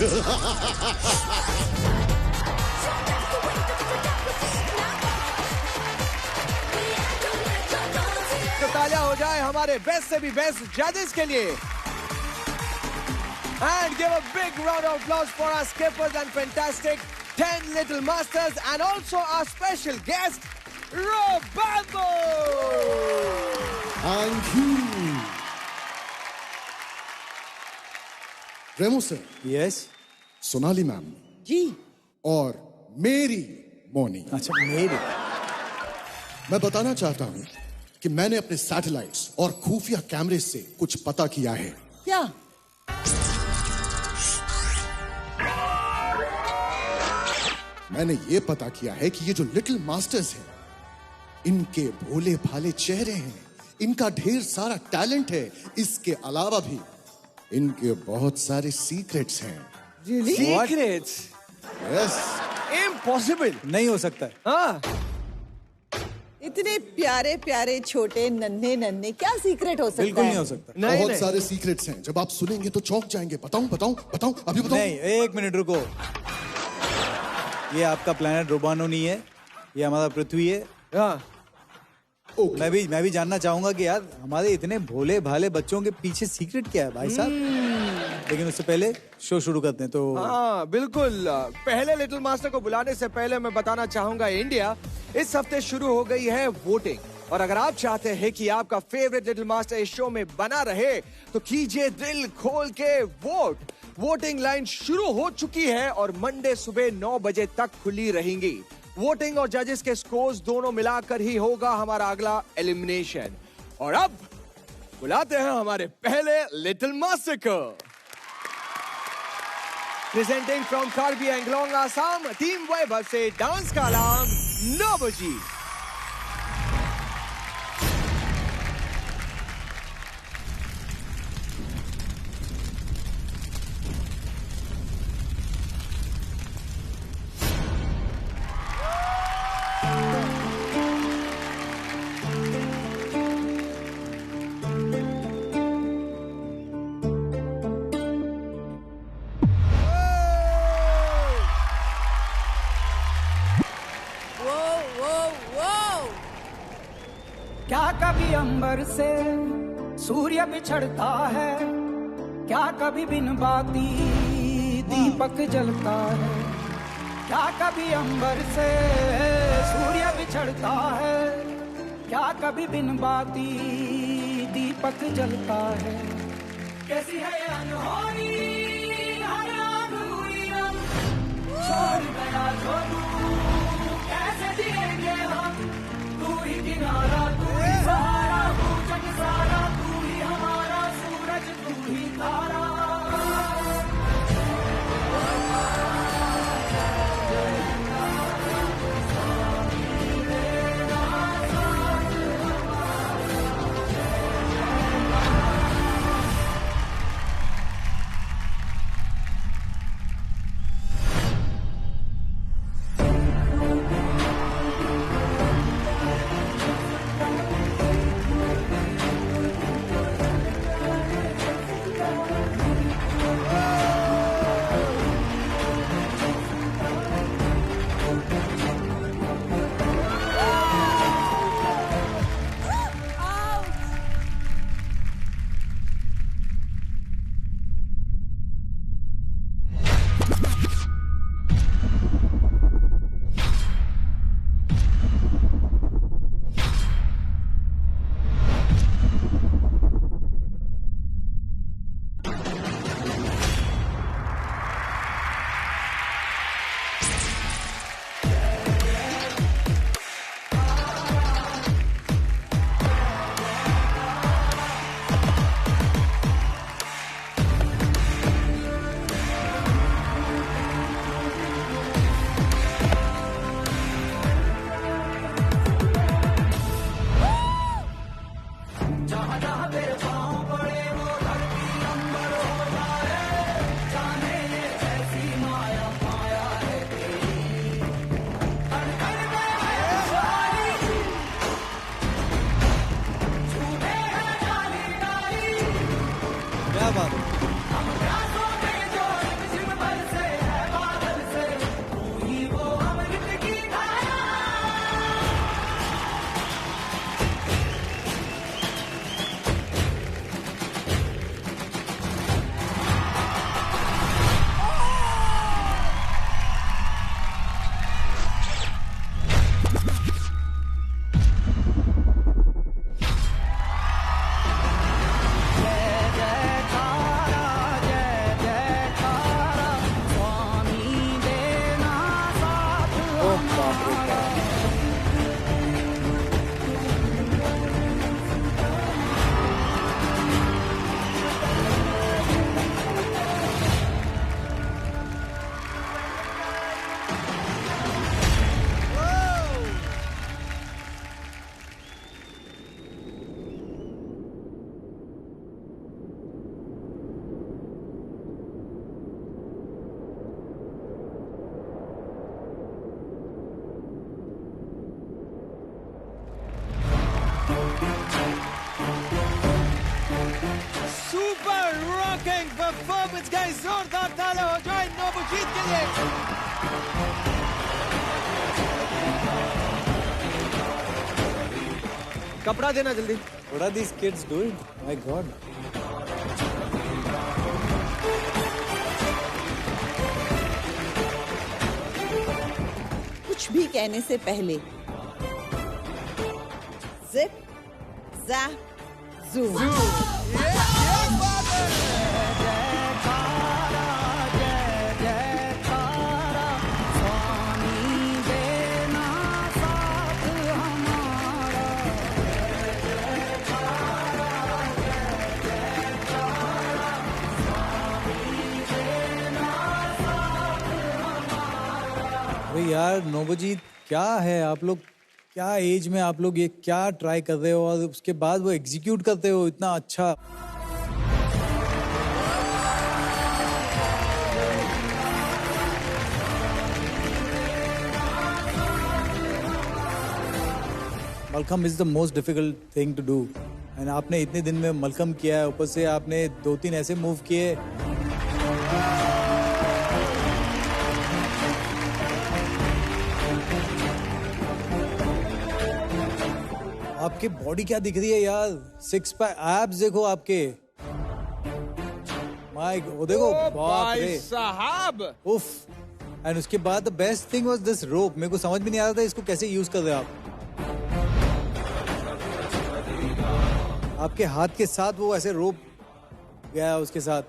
तो तालियां हो जाए हमारे बेस्ट से भी बेस्ट जजेस के लिए. And give a big round of applause for our skippers and fantastic 10 Little Masters and also our special guest, Robambo! Thank you. Remo sir. Yes. Sonali ma'am ji. और मेरी मोनी. अच्छा, मेरी. मैं बताना चाहता हूं कि मैंने अपने सैटेलाइट्स और खुफिया कैमरे से कुछ पता किया है. क्या? मैंने ये पता किया है कि ये जो लिटिल मास्टर्स हैं, इनके भोले भाले चेहरे हैं, इनका ढेर सारा टैलेंट है, इसके अलावा भी इनके बहुत सारे सीक्रेट्स हैं. Really? Secrets? यस. Impossible. नहीं हो सकता है. हाँ. इतने प्यारे प्यारे छोटे नन्हे नन्हे क्या सीक्रेट हो सकता है? बिल्कुल नहीं हो सकता. बहुत सारे सीक्रेट्स हैं, जब आप सुनेंगे तो चौंक जाएंगे. बताऊं बताऊं बताऊं अभी बताऊं? नहीं, एक मिनट रुको. ये आपका प्लेनेट रोबानो नहीं है, ये हमारा पृथ्वी है. हाँ. Okay. मैं भी जानना चाहूंगा कि यार हमारे इतने भोले भाले बच्चों के पीछे सीक्रेट क्या है भाई साहब. लेकिन उससे पहले शो शुरू करते हैं. तो हाँ बिल्कुल. पहले लिटिल मास्टर को बुलाने से पहले मैं बताना चाहूंगा, इंडिया इस हफ्ते शुरू हो गई है वोटिंग. और अगर आप चाहते हैं कि आपका फेवरेट लिटिल मास्टर इस शो में बना रहे तो कीजिए दिल खोल के वोट. वोटिंग लाइन शुरू हो चुकी है और मंडे सुबह 9 बजे तक खुली रहेंगी. वोटिंग और जजेस के स्कोर्स दोनों मिलाकर ही होगा हमारा अगला एलिमिनेशन. और अब बुलाते हैं हमारे पहले लिटिल मास्टर को. Presenting from Karbi Anglong Assam, team Vaibhav से डांस का नाम नवजी. क्या कभी अंबर से सूर्य बिछड़ता है, क्या कभी बिन बाती दीपक जलता है. क्या कभी अंबर से सूर्य बिछड़ता है, क्या कभी बिन बाती दीपक जलता है. कैसी है ये अनहोनी हर अधूरी रंग, छोड़ गया जो तू कैसे जिएंगे हम. तू ही किनारा, तू ही सहारा, तू जग सारा, तू ही हमारा सूरज, तू ही तारा. सुपर रॉकिंग परफॉर्मेंस गाइस, जोरदार तालियां हो जाए नोबुजीत के लिए। कपड़ा देना जल्दी। What are these kids doing? My God. कुछ भी कहने से पहले जिप zap zoom। अरे यार नोबुजीत, क्या है आप लोग, क्या एज में आप लोग ये क्या ट्राई कर रहे हो और उसके बाद वो एग्जीक्यूट करते हो इतना अच्छा। Mallakhamb is the most difficult thing to do and आपने इतने दिन में मलखम किया है, ऊपर से आपने 2-3 ऐसे मूव किए। आपकी बॉडी क्या दिख रही है यार, 6 पैक एब्स देखो आपके। माय वो देखो, बाप रे साहब। उफ। एंड उसके बाद the best thing was this रोप। मेरे को समझ में नहीं आ रहा था इसको कैसे यूज कर रहे हो आप। आपके हाथ के साथ वो ऐसे रोप गया उसके साथ,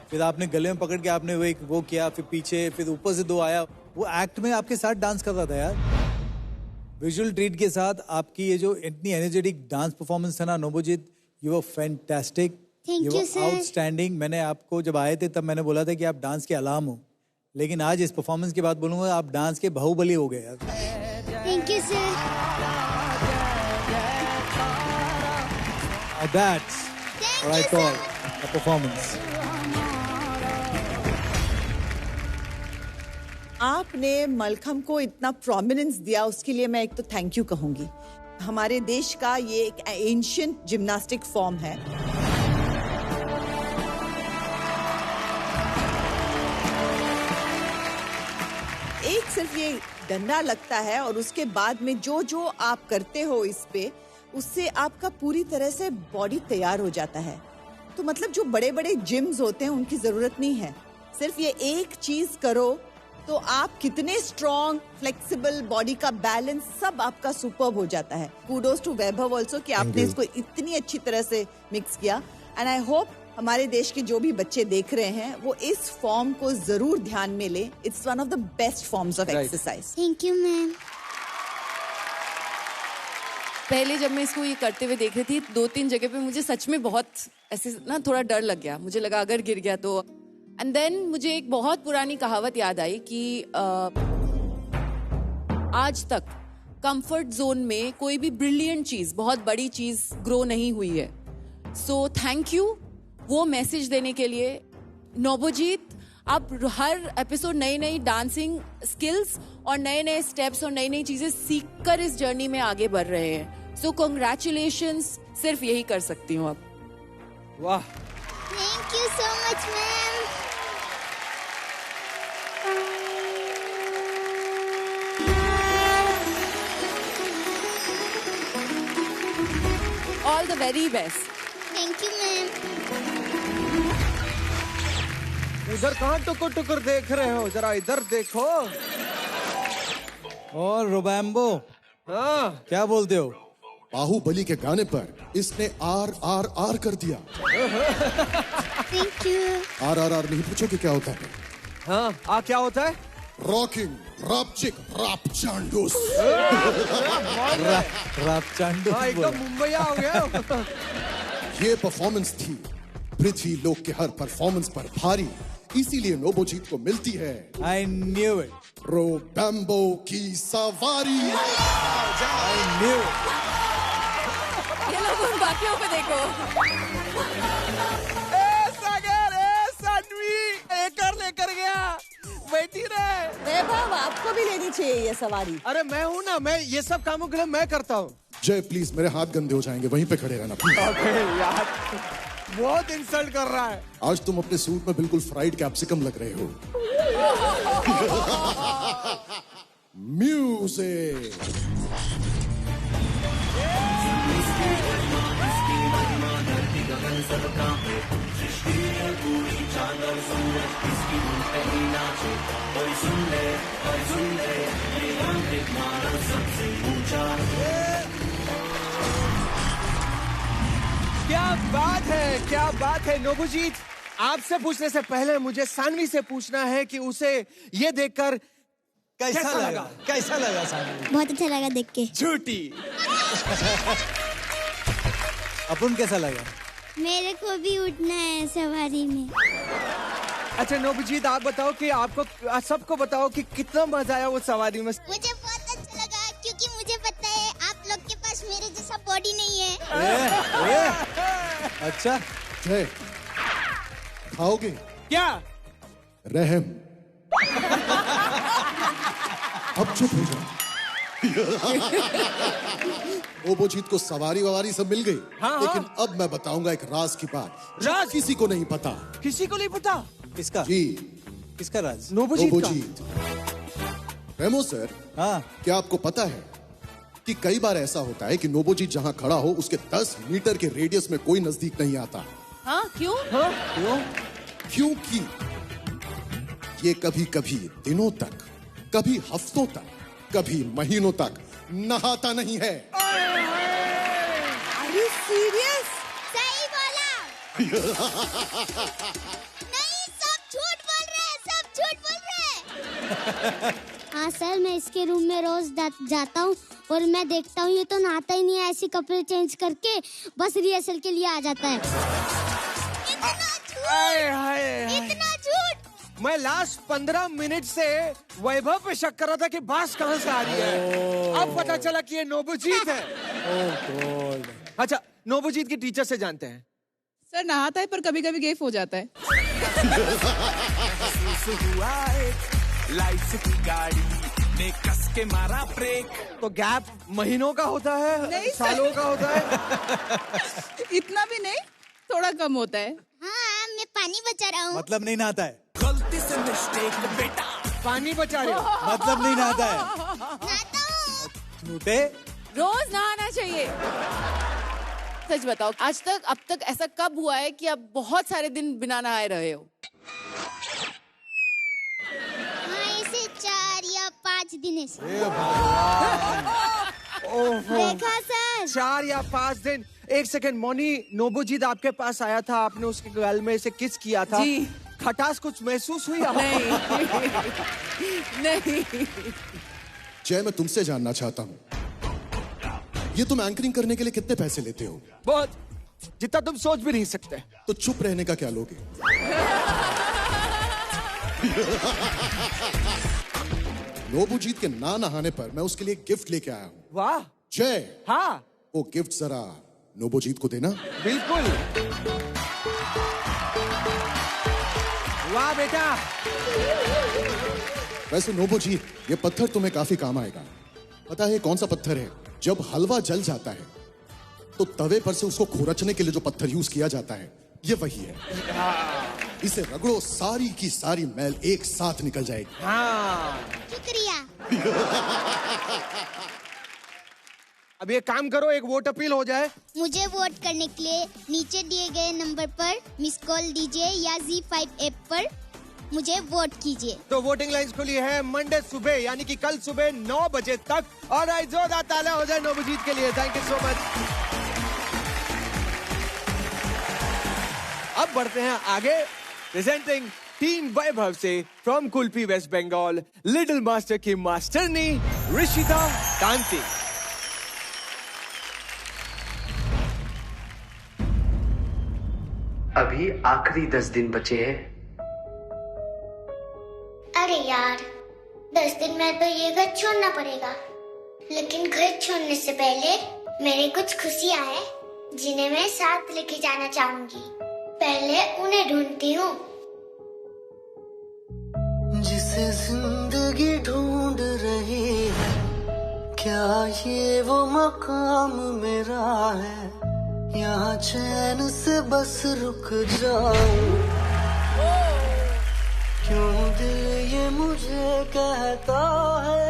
फिर आपने गले में पकड़ के आपने वो किया, फिर पीछे, फिर ऊपर से 2 आया। वो एक्ट में आपके साथ डांस कर रहा था यार। विजुअल ट्रीट के साथ आपकी ये जो इतनी एनर्जेटिक डांस परफॉर्मेंस था ना Nobujit, you were fantastic, you were outstanding. मैंने आपको जब आए थे तब मैंने बोला था कि आप डांस के अलाम हो, लेकिन आज इस परफॉर्मेंस के बाद बोलूंगा आप डांस के बाहुबली हो गए यार। Thank you sir. That's what I call a performance. आपने मलखम को इतना प्रोमिनेंस दिया, उसके लिए मैं एक तो थैंक यू कहूंगी। हमारे देश का ये एक एंशिएंट जिम्नास्टिक फॉर्म है। एक सिर्फ ये डंडा लगता है और उसके बाद में जो जो आप करते हो इस पे, उससे आपका पूरी तरह से बॉडी तैयार हो जाता है। तो मतलब जो बड़े बड़े जिम्स होते हैं उनकी जरूरत नहीं है, सिर्फ ये एक चीज करो तो आप कितने स्ट्रॉन्ग, फ्लेक्सिबल, बॉडी का बैलेंस सब आपका सुपर्ब हो जाता है। कूडोज टू वैभव ऑल्सो कि आपने इसको इतनी अच्छी तरह से मिक्स किया। एंड आई होप हमारे देश के जो भी बच्चे देख रहे हैं वो इस फॉर्म को जरूर ध्यान में ले। It's one of the best forms of exercise. Thank you ma'am. पहले जब मैं इसको ये करते हुए देख रही थी 2-3 जगह पे मुझे सच में बहुत ऐसे ना थोड़ा डर लग गया। मुझे लगा अगर गिर गया तो। एंड देन मुझे एक बहुत पुरानी कहावत याद आई कि आज तक कंफर्ट जोन में कोई भी ब्रिलियंट चीज, बहुत बड़ी चीज ग्रो नहीं हुई है। सो थैंक यू वो मैसेज देने के लिए। नोबुजीत, आप हर एपिसोड नई नई डांसिंग स्किल्स और नए नए स्टेप्स और नई नई चीजें सीखकर इस जर्नी में आगे बढ़ रहे हैं। सो कांग्रेचुलेशंस, सिर्फ यही कर सकती हूँ अब। वाह, thank you so much ma'am. All the very best. Thank you ma'am. इधर कहाँ टुकुर टुकुर देख रहे हो, जरा इधर देखो। और रोबैम्बो, हाँ, क्या बोलते हो? बाहुबली के गाने पर इसने RRR कर दिया। Thank you. RRR नहीं पूछोगे क्या होता है? हाँ, क्या होता है? रॉकिंग, रापचिक, राप चांडूस। रापचांडू हाँ, एकदम मुंबईया हो गया। ये परफॉर्मेंस थी पृथ्वी लोक के हर परफॉर्मेंस पर भारी, इसीलिए नोबुजीत को मिलती है आई न्यू इट। रोबैम्बो की सवारी। I knew it. ये लोग उन बाकियों पे देखो। लेकर गया, बैठी रहे। वैभव, आपको भी लेनी चाहिए ये सवारी। अरे मैं हूँ ना, मैं ये सब कामों के लिए मैं करता हूँ। जय प्लीज, मेरे हाथ गंदे हो जाएंगे, वहीं पे खड़े रहना प्लीज। अबे यार, बहुत इंसल्ट कर रहा है। आज तुम अपने सूट में बिल्कुल फ्राइड कैप्सिकम लग रहे हो। म्यूजिक। क्या बात है, क्या बात है। नोबुजीत, आपसे पूछने से पहले मुझे सानवी से पूछना है कि उसे ये देखकर कैसा लगा? कैसा लगा सानवी? बहुत अच्छा लगा देख के। झूठी। अपन कैसा लगा? मेरे को भी उठना है सवारी में। अच्छा नोबुजीत, आप बताओ कि आपको, सबको बताओ कि कितना मजा आया वो सवारी में। मुझे बहुत अच्छा लगा क्योंकि मुझे पता है आप लोग के पास मेरे जैसा बॉडी नहीं है। अच्छा जय, खाओगे? क्या? रहम। अब चुप हो जाओ। नोबुजीत को सवारी ववारी सब मिल गई। हाँ, लेकिन अब मैं बताऊंगा एक राज की बात। राज? किसी को नहीं पता। किसी को नहीं पता? किसका? जी, किसका राज? नोबुजीत का। नोबुजीत। रेमो सर, हाँ, क्या आपको पता है कि कई बार ऐसा होता है कि नोबुजीत जहां खड़ा हो उसके 10 मीटर के रेडियस में कोई नजदीक नहीं आता। हाँ क्यों? क्यों? क्योंकि ये कभी कभी दिनों तक, कभी हफ्तों तक, कभी महीनों तक नहाता नहीं है। Are you serious? सही बोला। नहीं, सब झूठ बोल रहे हैं, सब झूठ बोल रहे हैं। हाँ सर, मैं इसके रूम में रोज जाता हूँ और मैं देखता हूँ ये तो नहाता ही नहीं है, ऐसे कपड़े चेंज करके बस रिहर्सल के लिए आ जाता है। इतना झूठ। मैं लास्ट 15 मिनट से वैभव पे शक कर रहा था कि बास कहाँ से आ रही है। अब पता चला कि ये नोबुजीत है। गॉड। अच्छा, नोबुजीत की टीचर से जानते हैं। सर नहाता है पर कभी कभी गेफ हो जाता है। लाइफ की गाड़ी ने कस के मारा ब्रेक। तो गैप महीनों का होता है? नहीं, सालों का होता है? इतना भी नहीं, थोड़ा कम होता है। हाँ, मैं पानी बचा रहा हूँ। मतलब नहीं नहाता है? गलती से मिस्टेक बेटा। पानी बचा रहे हो? मतलब नहीं नहाता है? नहाता हूँ। झूठे। रोज नहाना चाहिए। सच बताओ, आज तक अब तक ऐसा कब हुआ है कि आप बहुत सारे दिन बिना नहाए रहे हो? हाँ, ऐसे 4 या 5 दिन ऐसे। ओहो, देखा सर? 4 या 5 दिन। एक सेकंड, मोनी, नोबुजीत आपके पास आया था, आपने उसके गाल में से किस किया था? जी। खटास कुछ महसूस हुई आपको? नहीं। जय, मैं तुमसे जानना चाहता हूँ, ये तुम एंकरिंग करने के लिए कितने पैसे लेते हो? बहुत, जितना तुम सोच भी नहीं सकते। तो चुप रहने का क्या लोगे? नोबुजीत के ना नहाने पर मैं उसके लिए गिफ्ट लेके आया हूँ। वाह। जय, हाँ, वो गिफ्ट जरा नोबुजीत को देना। बिल्कुल। वाह बेटा। वैसे नोबुजीत, ये पत्थर तुम्हें काफी काम आएगा। पता है कौन सा पत्थर है? जब हलवा जल जाता है तो तवे पर से उसको खुरचने के लिए जो पत्थर यूज किया जाता है, ये वही है। इसे रगड़ो, सारी की सारी मैल एक साथ निकल जाएगी। हाँ। शुक्रिया। अब ये काम करो, एक वोट अपील हो जाए। मुझे वोट करने के लिए नीचे दिए गए नंबर पर मिस कॉल दीजिए या Z5 ऐप पर मुझे वोट कीजिए। तो वोटिंग लाइन्स खुली है मंडे सुबह, यानी कि कल सुबह 9 बजे तक। और जोरदार तालियां हो जाए नोबुजीत के लिए। Thank you so much. अब बढ़ते हैं आगे। प्रेजेंटिंग टीम वैभव से from Kulti West Bengal, little master की मास्टरनी ऋषिता कांति। अभी आखिरी 10 दिन बचे हैं। अरे यार, 10 दिन में तो ये घर छोड़ना पड़ेगा। लेकिन घर छोड़ने से पहले मेरी कुछ खुशियाँ हैं जिन्हें मैं साथ लेके जाना चाहूंगी। पहले उन्हें ढूंढती हूँ। जिसे जिंदगी ढूंढ रही है, क्या क्या ये वो मकाम मेरा है, यहाँ चैन से बस रुक जाऊं? क्यों दिल ये मुझे कहता है,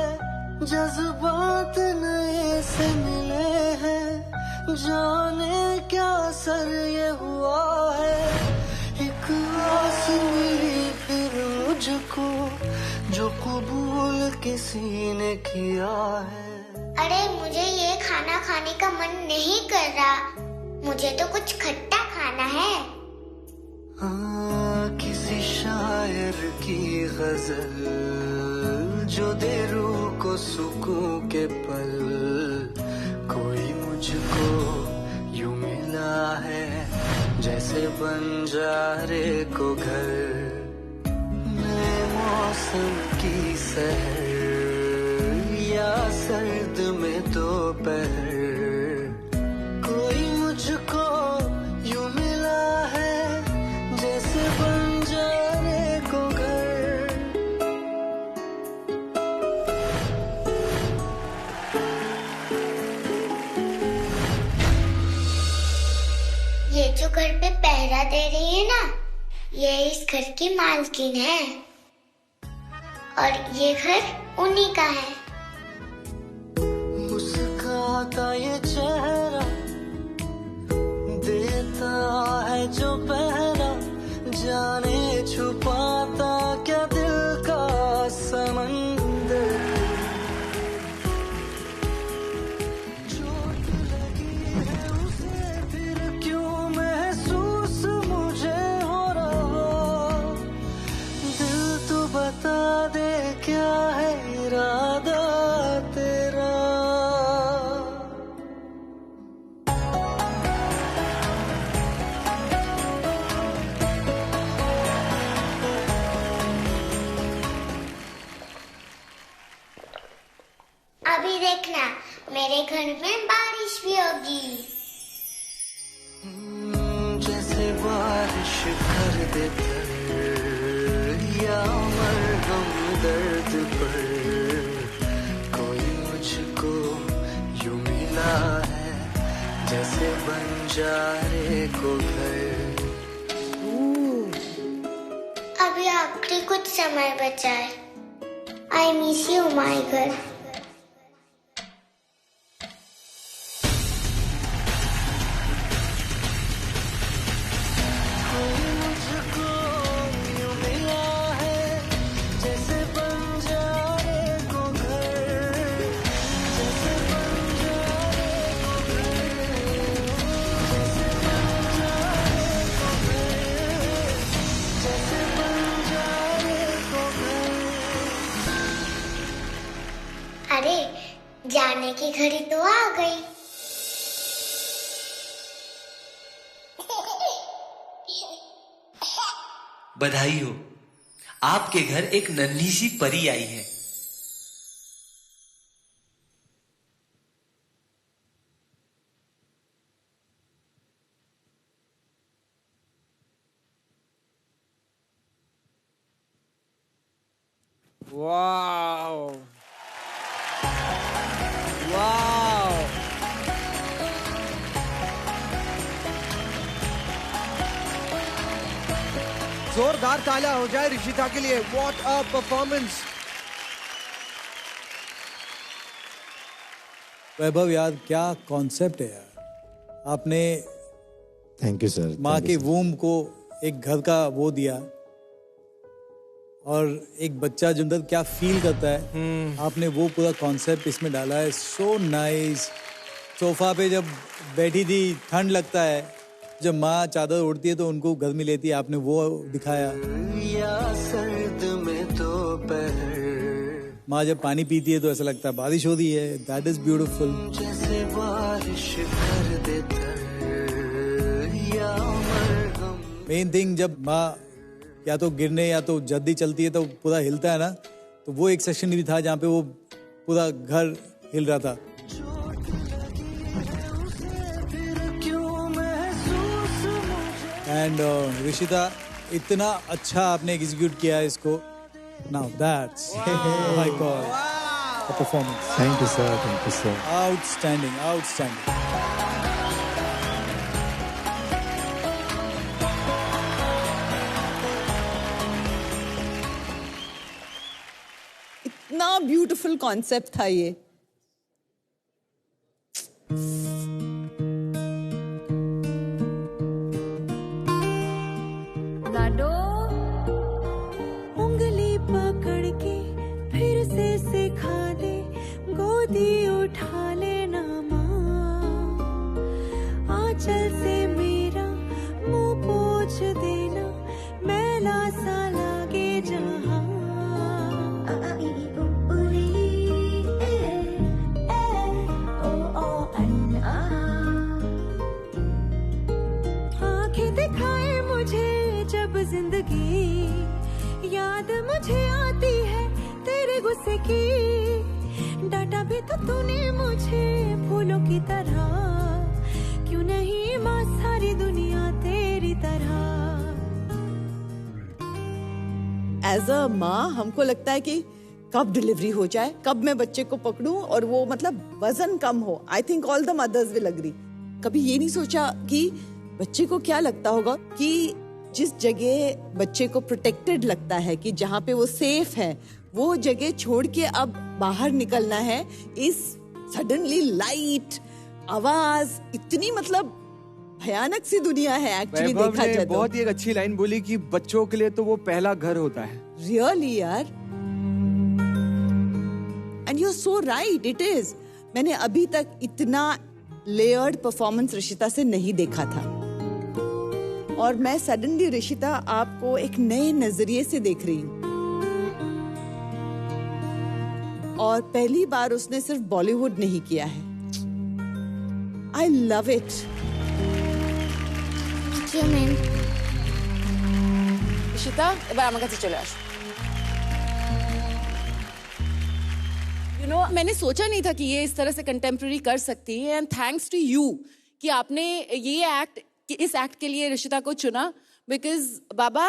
जज्बात नए से मिले हैं, जाने क्या असर ये हुआ है। एक आस मिली फिर मुझको, जो कबूल किसी ने किया है। अरे मुझे ये खाना खाने का मन नहीं कर रहा, मुझे तो कुछ खट्टा खाना है। हाँ, किसी शायर की गजल जो दे रूह को सुकून के पल, कोई मुझको यूं मिला है जैसे बंजारे को घर, नए मौसम की सहर या सर्द में दोपहर, कोई मुझको यूं मिला है जैसे बंजारे को घर। ये जो घर पे पहरा दे रही है ना, ये इस घर की मालकिन है और ये घर उन्हीं का है। मुस्काता ये चेहरा देता है जो पहरा, जाने छुपाता क्या दिल का समंदर। चोट लगी है उसे फिर क्यों महसूस मुझे हो रहा, दिल तो बता दे क्या है इरादा तेरा। अभी देखना मेरे घर में बारिश भी होगी। जैसे बारिश कर दे या मरहम दर्द पर, कोई मुझको यूं मिला है जैसे बंजारे को घर। अभी आखिरी कुछ समय बचा है। आई मिस यू माय घर। अरे जाने की घड़ी तो आ गई। बधाई हो, आपके घर एक नन्ही सी परी आई है। वाओ वाओ, जोरदार तालियां हो जाए ऋषिता के लिए। What a performance. वैभव यार, क्या कॉन्सेप्ट है यार। आपने थैंक यू सर। माँ के वूम को एक घर का वो दिया, और एक बच्चा जो अंदर क्या फील करता है, आपने वो पूरा कॉन्सेप्ट इसमें डाला है। So nice. सोफा पे जब बैठी थी, ठंड लगता है, जब माँ चादर ओढ़ती है तो उनको गर्मी लेती है, आपने वो दिखाया। या सर्द में दोपहर, माँ जब पानी पीती है तो ऐसा लगता है बारिश हो रही है। That is beautiful. जैसे बारिश कर दे या मरहम। मेन थिंग, जब माँ या तो गिरने या तो जल्दी चलती है तो पूरा हिलता है ना, तो वो एक सेक्शन भी था जहाँ पे वो पूरा घर हिल रहा था। एंड ऋषिता, इतना अच्छा आपने एग्जीक्यूट किया है इसको। Now that's my God. Performance. Thank you sir, thank you sir. Outstanding, outstanding. इतना ब्यूटीफुल कॉन्सेप्ट था ये। लाडो उंगली पकड़ के फिर से सिखा दे, गोदी उठा लेना माँ, आंचल से मेरा मुंह पोंछ देना, मैला सा लागे जहाँ। आंखें दिखाए मुझे जब जिंदगी, याद मुझे आती है तेरे गुस्से की, डांटा भी तो तूने मुझे फूलों की तरह, क्यों नहीं माँ सारी दुनिया तेरी तरह। एज अ माँ हमको लगता है कि कब डिलीवरी हो जाए, कब मैं बच्चे को पकड़ूं और वो मतलब वजन कम हो। I think all the mothers will agree. कभी ये नहीं सोचा कि बच्चे को क्या लगता होगा कि जिस जगह बच्चे को प्रोटेक्टेड लगता है, कि जहाँ पे वो सेफ है, वो जगह छोड़ के अब बाहर निकलना है। इस सडनली लाइट, आवाज, इतनी मतलब भयानक सी दुनिया है एक्चुअली देखा जाए तो। बहुत ही एक अच्छी लाइन बोली कि बच्चों के लिए तो वो पहला घर होता है। रियली यार, and you are so right, it is. मैंने अभी तक इतना लेयर्ड परफॉर्मेंस ऋषिता से नहीं देखा था, और मैं सडनली ऋषिता आपको एक नए नजरिए से देख रही हूँ। और पहली बार उसने सिर्फ बॉलीवुड नहीं किया है। I love it. ऋषिता এবার আমার কাছে চলে আসো। You know, मैंने सोचा नहीं था कि ये इस तरह से कंटेम्प्रेरी कर सकती है, एंड थैंक्स टू यू कि आपने ये एक्ट, इस एक्ट के लिए ऋषिता को चुना, because Baba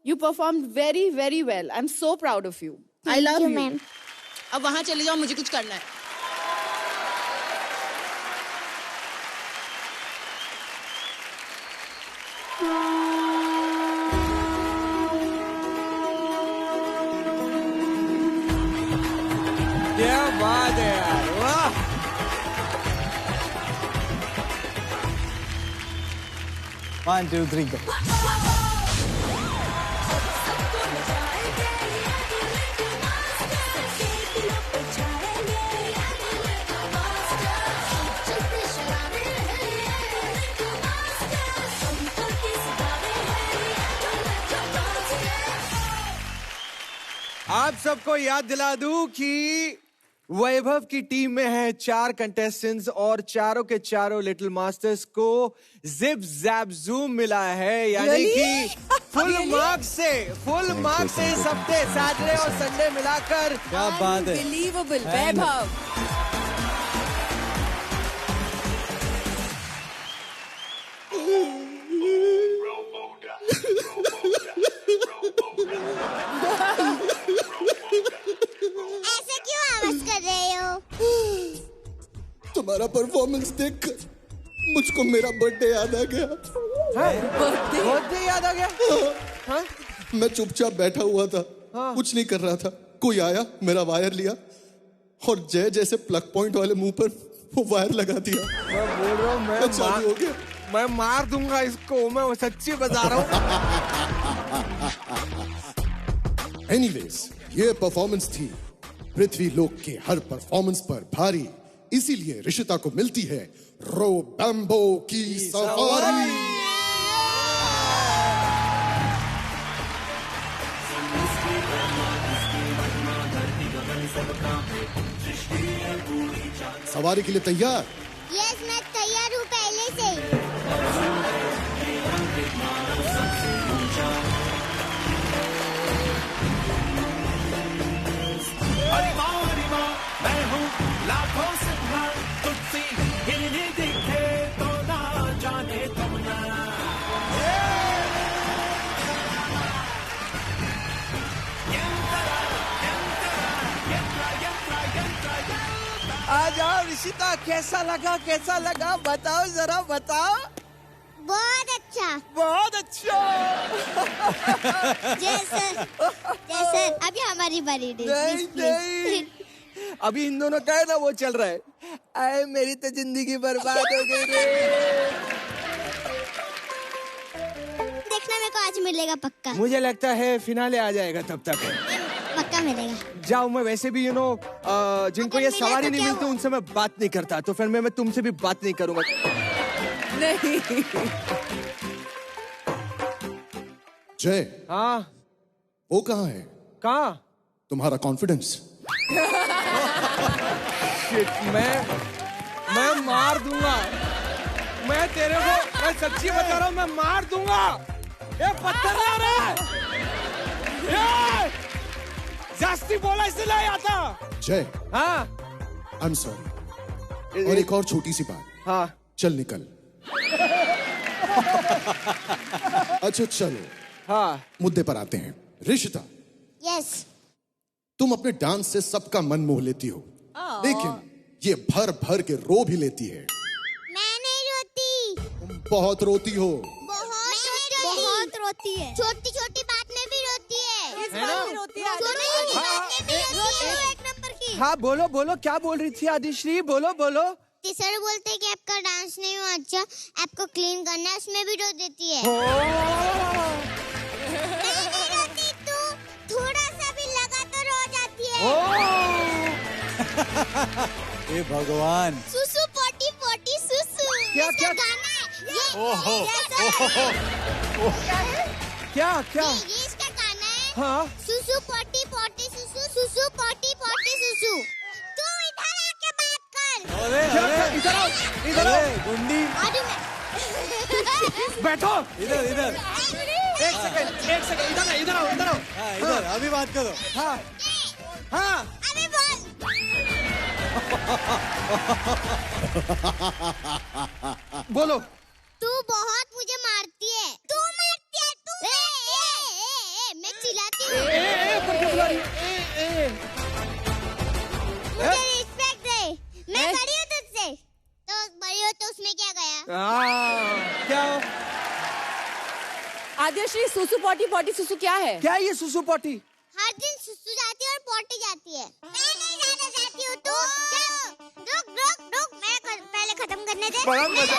you perform very very well. I am so proud of you. I love you ma'am. अब वहां चले जाओ, मुझे कुछ करना है। क्या बात है यार, वाह। One, two, three, go. आप सबको याद दिला दूं कि वैभव की टीम में है 4 कंटेस्टेंट्स, और चारों के चारों लिटिल मास्टर्स को जिप जैप जूम मिला है, यानी कि फुल मार्क्स से इस हफ्ते सैटरडे और संडे मिलाकर। क्या बात है, अनबिलीवेबल वैभव। ऐसे क्यों आवाज कर रहे हो? तुम्हारा परफॉर्मेंस देखकर मुझको मेरा बर्थडे याद आ गया। बर्थडे याद आ गया? हाँ? मैं चुपचाप बैठा हुआ था, कुछ नहीं कर रहा था। कोई आया, मेरा वायर लिया और जय जैसे प्लग पॉइंट वाले मुंह पर वो वायर लगा दिया। मैं बोल रहा हूँ, मैं चालू हो गया। मैं मार दूंगा इसको, मैं वो सच्ची बता रहा हूँ। एनीवेज, ये परफॉर्मेंस थी पृथ्वी लोक के हर परफॉर्मेंस पर भारी, इसीलिए ऋषिता को मिलती है रो बैम्बो की सवारी। सवारी के लिए तैयार? यस, मैं तैयार हूँ पहले से ही। हरिमा मैं हूँ लाखों से भरा, तुझसे हिरने दिखे तो ना जाने तुम ना। यंत्रा ऋषिता कैसा लगा बताओ जरा बताओ। बहुत अच्छा। बहुत अच्छा। जैसे अभी हमारी बारी नहीं अभी इन दोनों का है ना वो चल रहा है। आए मेरी तो जिंदगी बर्बाद हो गई रे। देखना मेरे को आज मिलेगा पक्का। मुझे लगता है फिनाले आ जाएगा तब तक। पक्का मिलेगा। जाओ मैं वैसे भी जिनको ये सवारी नहीं मिलती उनसे मैं बात नहीं करता, तो फिर मैं तुमसे भी बात नहीं करूंगा। नहीं। जय। हाँ। वो कहाँ है? कहाँ? तुम्हारा कॉन्फिडेंस। मैं मार दूंगा। मैं तेरे को मैं सच्ची बता रहा हूँ, मैं मार दूंगा। ये पत्थर आ रहा है। जास्ती बोला इससे नहीं आता। जय। हाँ। I am sorry. और एक और छोटी सी बात। हाँ। चल निकल। अच्छा चलो। हाँ। मुद्दे पर आते हैं। ऋषिता। यस। तुम अपने डांस से सबका मन मोह लेती हो, लेकिन ये भर भर के रो भी लेती है। मैं नहीं रोती। बहुत रोती हो। बहुत रोती है। छोटी छोटी बात में भी रोती है। इस बात में रोती है। छोटी बात में भी रोती है। एक नंबर की। हाँ बोलो क्या बोल रही थी आदिश्री? बोलो। सर बोलते हैं कि आपका डांस नहीं हुआ अच्छा, आपको क्लीन करना है, उसमें भी रो देती है। नहीं रोती तू, थोड़ा सा भी लगा तो रो जाती है। हे भगवान। सुसु पोटी पोटी सुसु। क्या गाना है। ओहो। क्या ये इसका गाना है। हाँ। सुसु पोटी पोटी सुसु, सुसु पोटी पोटी सुसु। तू इधर आके बात कर। इधर आओ गुंडी। बैठो। इधर एक सेकंड इधर आओ। हाँ इधर अभी बात करो। हाँ अभी बोल। बोलो। तू बहुत मुझे मारती है। तू मारती है तू। मैं चिल्लाती हूँ। मुझे रिस्पेक्ट दे। मैं बड़ी हूँ तुझसे। तो बड़ी हो तो उसमें क्या गया? क्या? आद्यश्री सुसु पोटी पोटी सुसु क्या है? क्या ये सुसु पोटी? हर दिन सुसु जाती है और पोटी जाती है। मैं नहीं जाना चाहती हूँ। तू रुक मैं पहले खत्म करने दे। बड़ा मजा।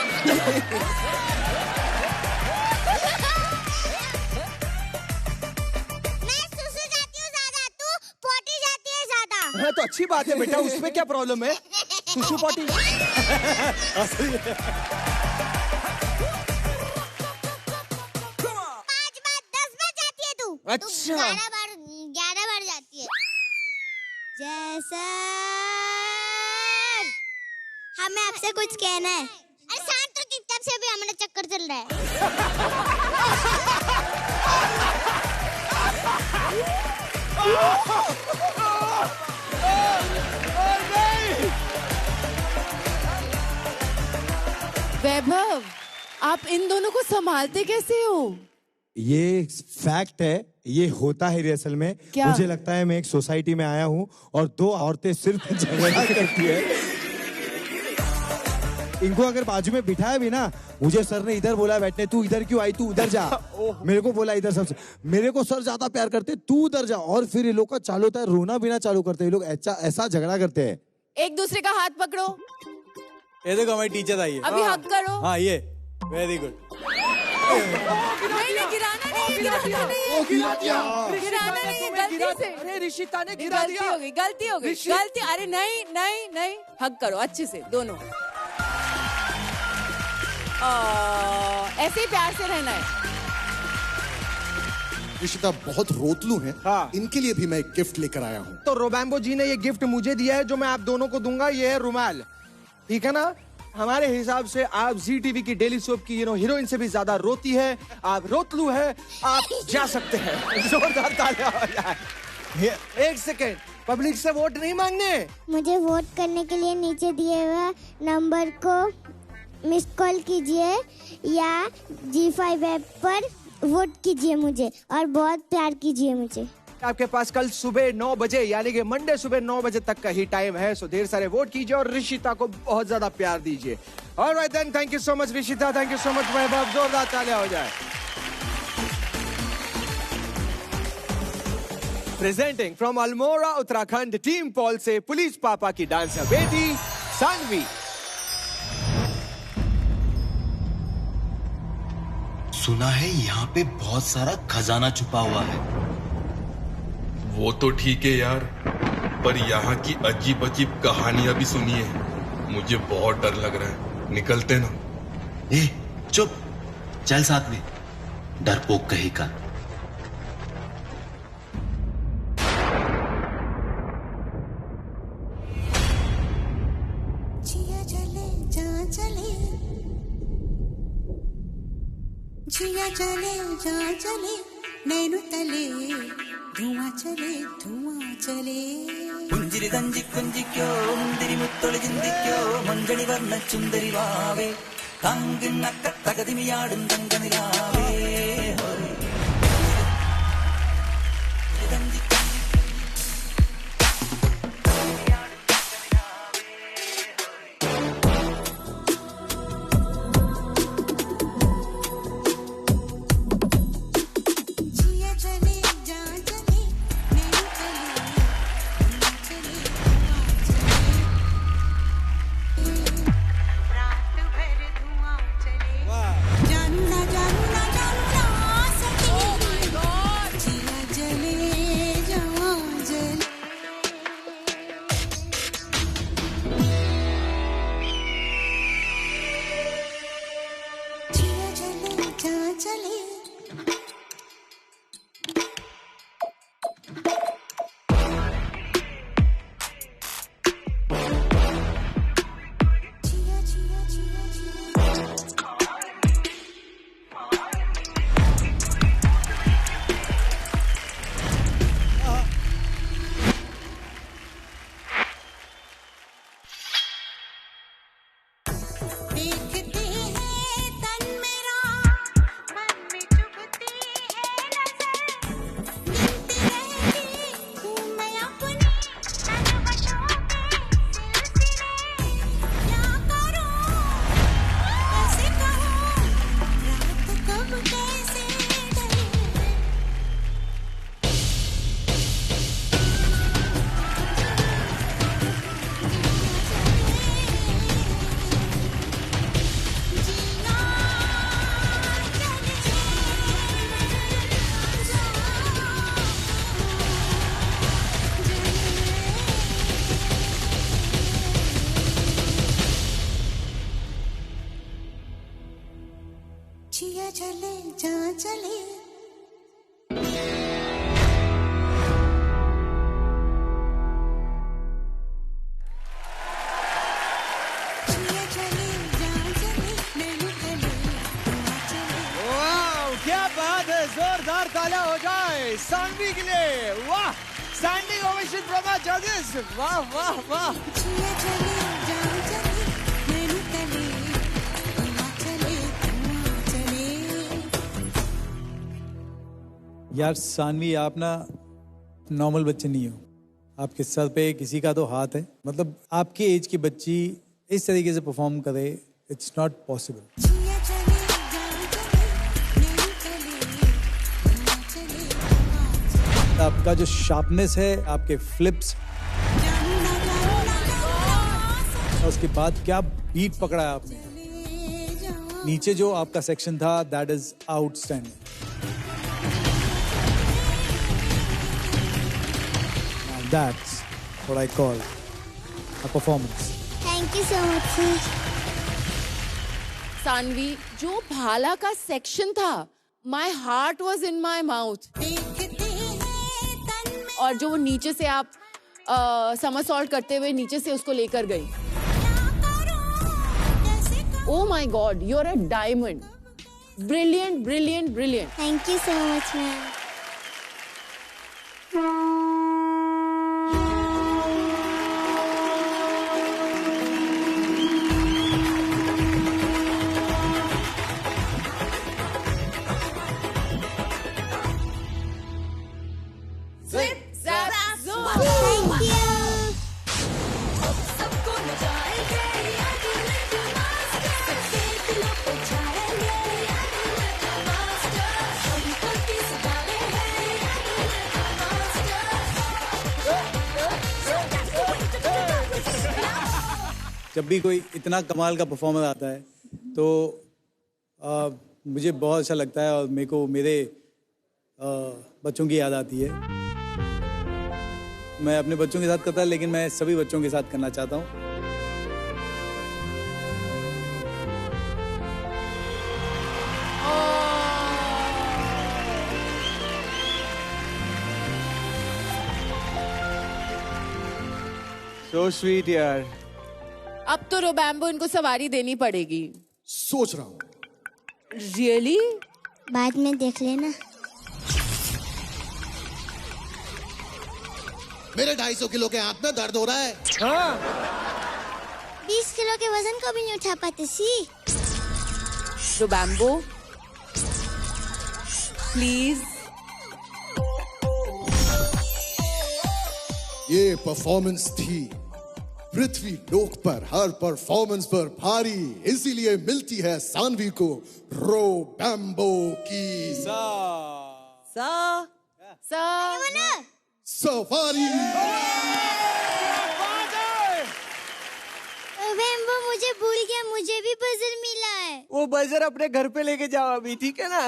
मैं सुसु जाती हूँ ज्यादा, तू पोटी जाती है ज्यादा। हाँ तो अच्छी बात है बेटा, उसमें क्या प्रॉब्लम है? सुसु पोटी। 5 बार 10 बार जाती है तू। अच्छा। 11 बार जाती है। जैसा हमें आपसे कुछ कहना है। अरे शांत तो चुपचाप से, भी हमारा चक्कर चल रहा है। वैभव, आप इन दोनों को संभालते कैसे हो? ये फैक्ट है, ये होता है रिहर्सल में। क्या? मुझे लगता है मैं एक सोसाइटी में आया हूँ और 2 औरतें सिर्फ झगड़ा करती है। इनको अगर बाजू में बिठाया भी ना, मुझे सर ने इधर बोला बैठने, तू इधर क्यों आई, तू उधर जा। मेरे को बोला इधर सबसे, मेरे को सर ज्यादा प्यार करते, तू उधर जा। और फिर ये लोग का चालू होता है, रोना भी ना चालू करते, ये लोग ऐसा झगड़ा करते हैं। एक दूसरे का हाथ पकड़ो। ये देखो हमारी टीचर आई है। अभी हक करो। हाँ ये वेरी गुड। नहीं गिराना नहीं, गिराना नहीं, गलती से। अरे ऋषिता ने गिरा दिया। गलती हो गई। अरे नहीं, हक करो अच्छे से दोनों। ऐसे ही प्यार से रहना है। ऋषिता बहुत रोतलू हैं। हाँ। इनके लिए भी मैं एक गिफ्ट लेकर आया हूँ। तो रोबैम्बो जी ने ये गिफ्ट मुझे दिया है, जो मैं आप दोनों को दूंगा। ये है रुमाल, ठीक है ना? हमारे हिसाब से आप जी टीवी की डेली सोप की हीरोइन से भी ज्यादा रोती है, आप रोतलू है, आप जा सकते हैं। जोरदार तालियां हो जाए। एक सेकेंड, पब्लिक से वोट नहीं मांगने। मुझे वोट करने के लिए नीचे दिए हुए नंबर को मिस कॉल कीजिए या G5 ऐप पर वोट कीजिए मुझे, और बहुत प्यार कीजिए मुझे। आपके पास कल सुबह 9 बजे यानी कि मंडे सुबह 9 बजे तक का ही टाइम है, सो ढेर सारे वोट कीजिए और ऋषिता को बहुत ज्यादा प्यार दीजिए। Alright then, thank you so much Rishita, thank you so much Vaibhav, जोरदार तालियां हो जाए। Presenting from Almora Uttarakhand, team Paul से पुलिस पापा की डांसर बेटी सानवी। सुना है यहाँ पे बहुत सारा खजाना छुपा हुआ है। वो तो ठीक है यार, पर यहाँ की अजीब अजीब कहानियां भी सुनिए। मुझे बहुत डर लग रहा है, निकलते ना। ए चुप, चल साथ में, डरपोक कहीं का। जिया चले जा चले नैनु तले धुआं चले പുഞ്ചിരി തഞ്ചി കുഞ്ചിക്കോ മുന്തിരി മുത്തൊളി ചിന്തിക്കോ മഞ്ചണി വർണ്ണ ചുന്ദരി വാവേ തങ്കിണ്ണക്ക തകതിമിയാടും തങ്കനിലാവേ जिया चले जा चले क्या बात है, जोरदार तालियां हो जाए सानवी के लिए। वाह, स्टैंडिंग ओवेशन फ्रॉम आवर जजेस। वाह वाह वाह। यार सानवी, आप ना नॉर्मल बच्चे नहीं हो, आपके सर पे किसी का तो हाथ है। मतलब आपके एज की बच्ची इस तरीके से परफॉर्म करे, इट्स नॉट पॉसिबल। आपका जो शार्पनेस है, आपके फ्लिप्स, और उसके बाद क्या बीट पकड़ा है आपने। नीचे जो आपका सेक्शन था, that is outstanding. That's what I call a performance. Thank you so much, sir. Sanvi, जो भाला का सेक्शन था, my heart was in my mouth. और जो वो नीचे से आप समरसॉल्ट करते हुए नीचे से उसको लेकर गई, oh my God, you're a diamond. Brilliant, brilliant, brilliant. Thank you so much, ma'am. जब भी कोई इतना कमाल का परफॉर्मर आता है तो मुझे बहुत अच्छा लगता है और मेरे को मेरे बच्चों की याद आती है। मैं अपने बच्चों के साथ करता लेकिन मैं सभी बच्चों के साथ करना चाहता हूँ। So sweet यार। अब तो रोबैम्बो इनको सवारी देनी पड़ेगी। सोच रहा हूँ। Really? बाद में देख लेना। मेरे 250 किलो के हाथ में दर्द हो रहा है। हाँ। 20 किलो के वजन को भी नहीं उठा पाते सी। रोबैम्बो, प्लीज। ये परफॉर्मेंस थी पृथ्वी लोक पर हर परफॉर्मेंस पर भारी, इसीलिए मिलती है सानवी को रोबैम्बो की सवारी। रोबैम्बो मुझे भूल गया, मुझे भी बजर मिला है। वो बजर अपने घर पे लेके जाओ अभी, ठीक है ना?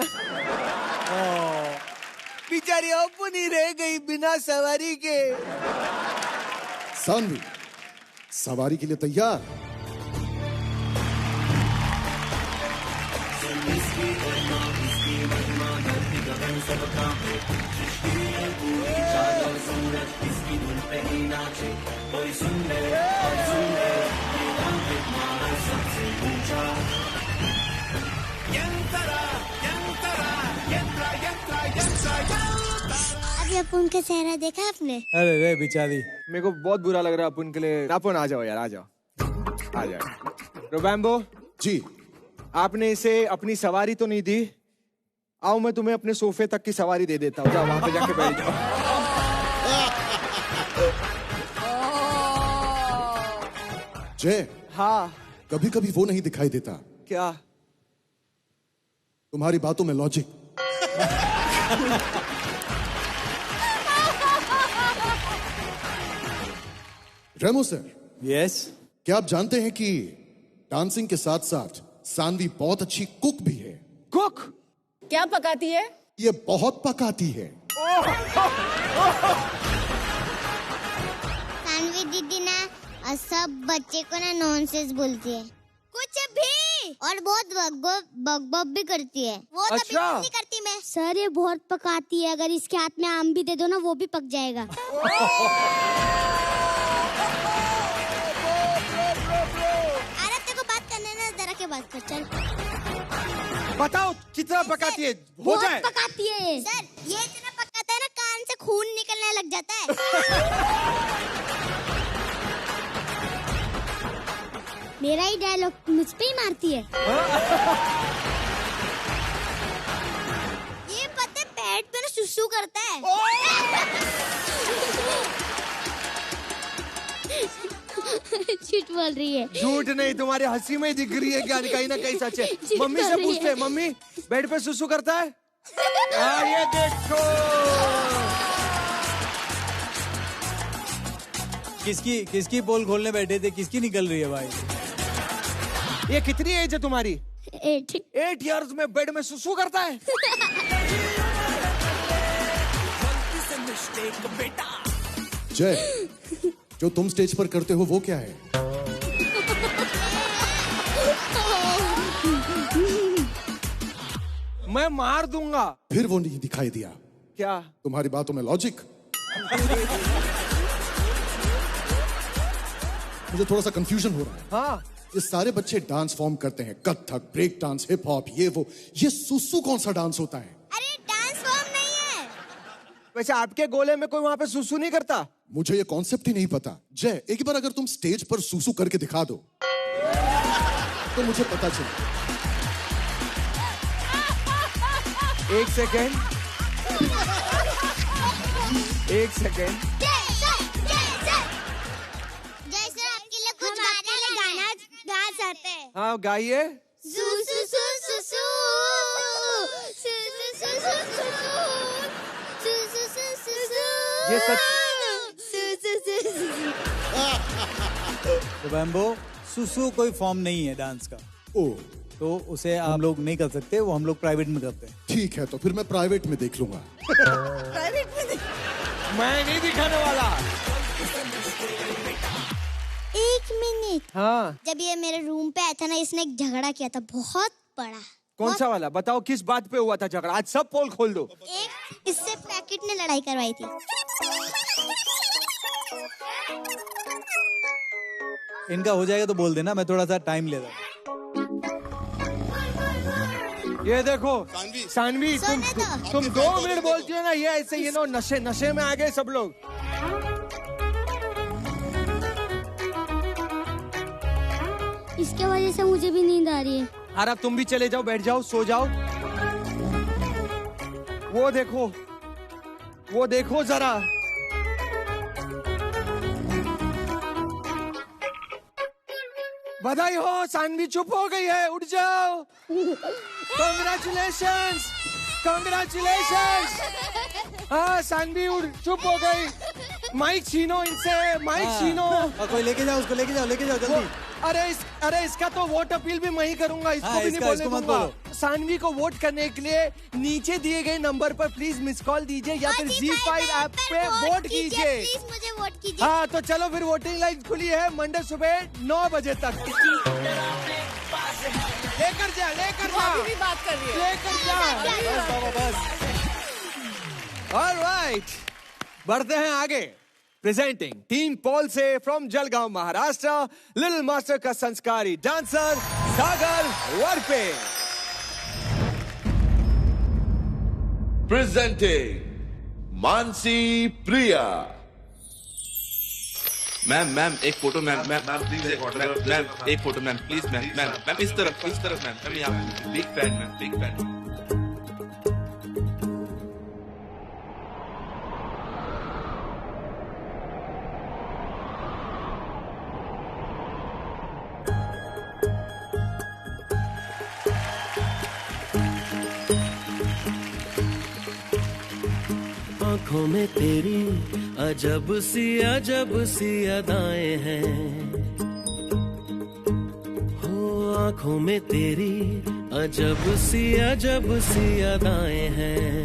बेचारी अपनी रह गई बिना सवारी के। सानवी सवारी के लिए तैयार? अभी अपुन का चेहरा देखा आपने? अरे रे बेचारी, मेरे को बहुत बुरा लग रहा है अपुन के लिए। अपुन आ जाओ यार, आ जाओ, आ जाओ। रोबैम्बो जी, आपने इसे अपनी सवारी तो नहीं दी। आओ मैं तुम्हें अपने सोफे तक की सवारी दे देता हूँ, जाओ वहां पे जाके बैठ जाओ। जय, हाँ। कभी कभी वो नहीं दिखाई देता क्या? तुम्हारी बातों में लॉजिक। रेमो सर। यस। क्या आप जानते हैं कि डांसिंग के साथ साथ सानवी बहुत अच्छी कुक भी है? कुक? क्या पकाती है? ये बहुत पकाती है। सानवी दीदी ना सब बच्चे को ना नॉनसेंस बोलती है, कुछ भी, और बहुत बक भी करती है। वो तो बिल्कुल नहीं करती मैं। सर ये बहुत पकाती है, अगर इसके हाथ में आम भी दे दो ना वो भी पक जाएगा। अरे तेरे को बात करने ना, जरा के बात कर, चल। बताओ कितना पकाती है? हो बहुत जाए। पकाती है सर, ये इतना पकाता है ना कान से खून निकलने लग जाता है। मेरा ही डायलॉग मुझ पे ही मारती है। ये पता है पेट पे ना सुसु करता है। झूठ बोल रही है। झूठ नहीं, तुम्हारी हंसी में ही दिख रही है क्या कहीं ना कहीं सच है। मम्मी से पूछते हैं, मम्मी बेड पे सुसु करता है? हाँ ये देखो। किसकी पोल खोलने बैठे थे, किसकी निकल रही है भाई? ये कितनी एज है तुम्हारी? 8 इयर्स में बेड में सुसु करता है? जय, जो तुम स्टेज पर करते हो वो क्या है? मैं मार दूंगा। फिर वो नहीं दिखाई दिया क्या? तुम्हारी बातों में लॉजिक। मुझे थोड़ा सा कंफ्यूजन हो रहा है। हाँ। ये सारे बच्चे डांस फॉर्म करते हैं, Kathak, break dance, hip hop, ये वो। ये सुसु कौन सा डांस होता है? अरे डांस फॉर्म नहीं है। वैसे आपके गोले में कोई वहां पे सुसु नहीं करता? मुझे ये कॉन्सेप्ट ही नहीं पता। जय, एक बार अगर तुम स्टेज पर सुसु करके दिखा दो तो मुझे पता चले। एक सेकेंड। जैसे आपके लिए कुछ गाना गा सकते हैं। हाँ गाइए। ये सच। रोबैम्बो सुसु कोई फॉर्म नहीं है डांस का। ओ तो उसे हम लोग नहीं कर सकते, वो हम लोग प्राइवेट में करते हैं। ठीक है, तो फिर मैं प्राइवेट में देख लूंगा। प्राइवेट में मैं नहीं दिखाने वाला। 1 मिनट। हाँ, जब ये मेरे रूम पे आया था ना, इसने एक झगड़ा किया था बहुत बड़ा। कौन सा वाला? बताओ किस बात पे हुआ था झगड़ा? आज सब पोल खोल दो। एक इससे पैकेट ने लड़ाई करवाई थी। इनका हो जाएगा तो बोल देना, मैं थोड़ा सा टाइम ले रहा हूँ। ये देखो सानवी, तुम 2 मिनट बोलती हो ना, ये ऐसे ये नशे में आ गए सब लोग। इसके वजह से मुझे भी नींद आ रही है। अरे तुम भी चले जाओ, बैठ जाओ, सो जाओ। वो देखो जरा। बधाई हो, सानवी चुप हो गई है, उठ जाओ। Congratulations! हाँ सानवी उठ, चुप हो गई। माइक छीनो इनसे, माइक छीनो। कोई लेके जाओ उसको, लेके जाओ जल्दी। अरे इसका तो वोट अपील भी मैं ही करूंगा, इसको भी नहीं बोलने दूंगा। सानवी को वोट करने के लिए नीचे दिए गए नंबर पर प्लीज मिस कॉल दीजिए या फिर ZEE5 ऐप पे वोट कीजिए। प्लीज मुझे वोट कीजिए। हाँ तो चलो फिर, वोटिंग लाइन खुली है मंडे सुबह 9 बजे तक। लेकर जा भी बात कर रही है। लेकर जा। ऑलराइट, बढ़ते हैं आगे। प्रेजेंटिंग टीम पॉल से from Jalgaon Maharashtra, little master का संस्कारी डांसर सागर वरपे। प्रेजेंटिंग मानसी प्रिया। मैम एक फोटो मैम प्लीज एक फोटो मैम प्लीज मैम इस तरफ मैम यहाँ बिग फैन। आँखों में तेरी अजब सी अदाएं हैं, हो आँखों में तेरी अजब सी अदाएं हैं।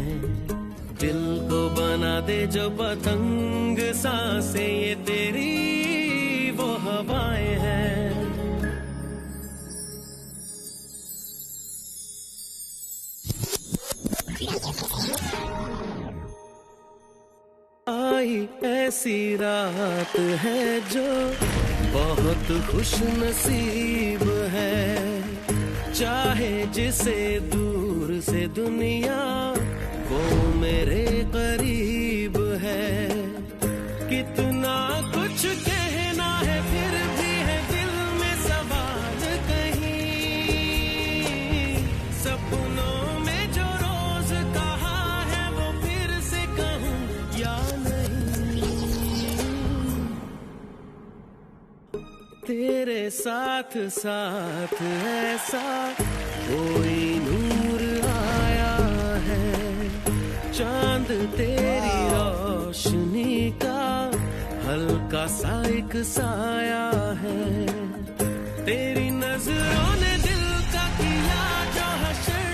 दिल को बना दे जो पतंग सांसें, ये तेरी वो हवाएं हैं। आई ऐसी रात है जो बहुत खुश नसीब है, चाहे जिसे दूर से दुनिया वो मेरे करीब है। कितना कुछ कहना है फिर भी है दिल में सवाल कहीं, सपनों में जो रोज कहा है वो फिर से कहूँ या तेरे साथ साथ ऐसा कोई नूर आया है, चांद तेरी रोशनी का हल्का सा एक साया है। तेरी नजरों ने दिल का किया जो हशर,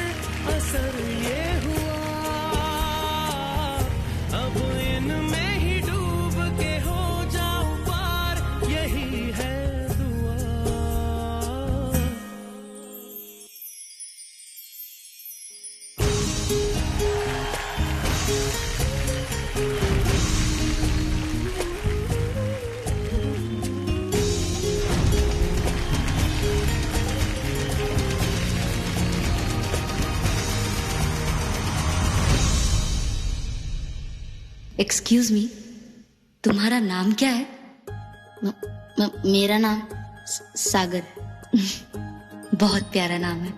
असर ये हुआ अब इनमें ही डूब के हो जाऊं पार, यही है एक्सक्यूज मी, तुम्हारा नाम क्या है? मेरा नाम सागर। बहुत प्यारा नाम है।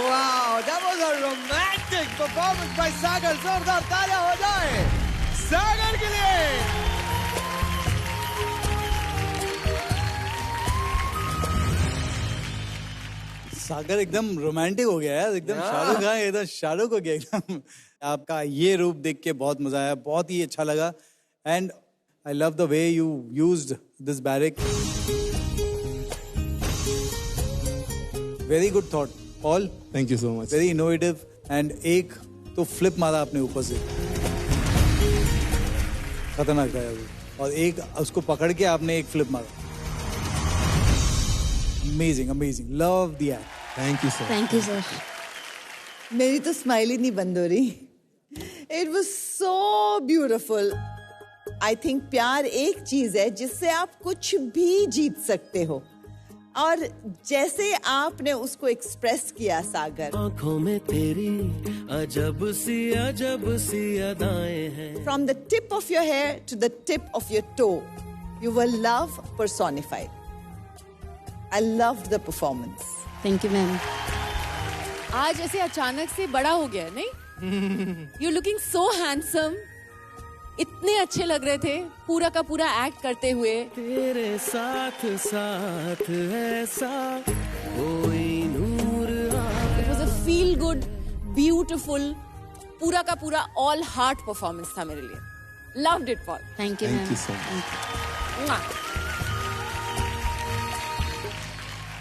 Wow, that was a romantic performance by Sagar. जोरदार तालियां हो जाए सागर के लिए। सागर एकदम रोमांटिक हो गया है, एकदम शाहरुख खान, एकदम शाहरुख हो गया एकदम। आपका ये रूप देख के बहुत मजा आया, बहुत ही अच्छा लगा। And I love the way you used this बैरिक। Very good thought all. Thank you so much. Very innovative. And एक तो फ्लिप मारा आपने ऊपर से, खतरनाक था वो। और एक उसको पकड़ के आपने एक फ्लिप मारा। Amazing amazing, love the act. Thank you sir. Thank you sir. मेरी तो स्माइल ही नहीं बंद हो रही। It was so beautiful. I think प्यार एक चीज है जिससे आप कुछ भी जीत सकते हो, और जैसे आपने उसको एक्सप्रेस किया सागर, आंखों में तेरी अजब सी अदाएं हैं। From the tip of your hair to the tip of your toe, you were love personified. I loved the performance. Thank you ma'am. आज ऐसे अचानक से बड़ा हो गया नहीं? यू लुकिंग सो हैंडसम, इतने अच्छे लग रहे थे पूरा का पूरा एक्ट करते हुए। तेरे साथ साथ ऐसा कोई नूर आया। It was a feel good, beautiful, पूरा का पूरा ऑल हार्ट परफॉर्मेंस था मेरे लिए। Loved it Paul. Thank you ma'am.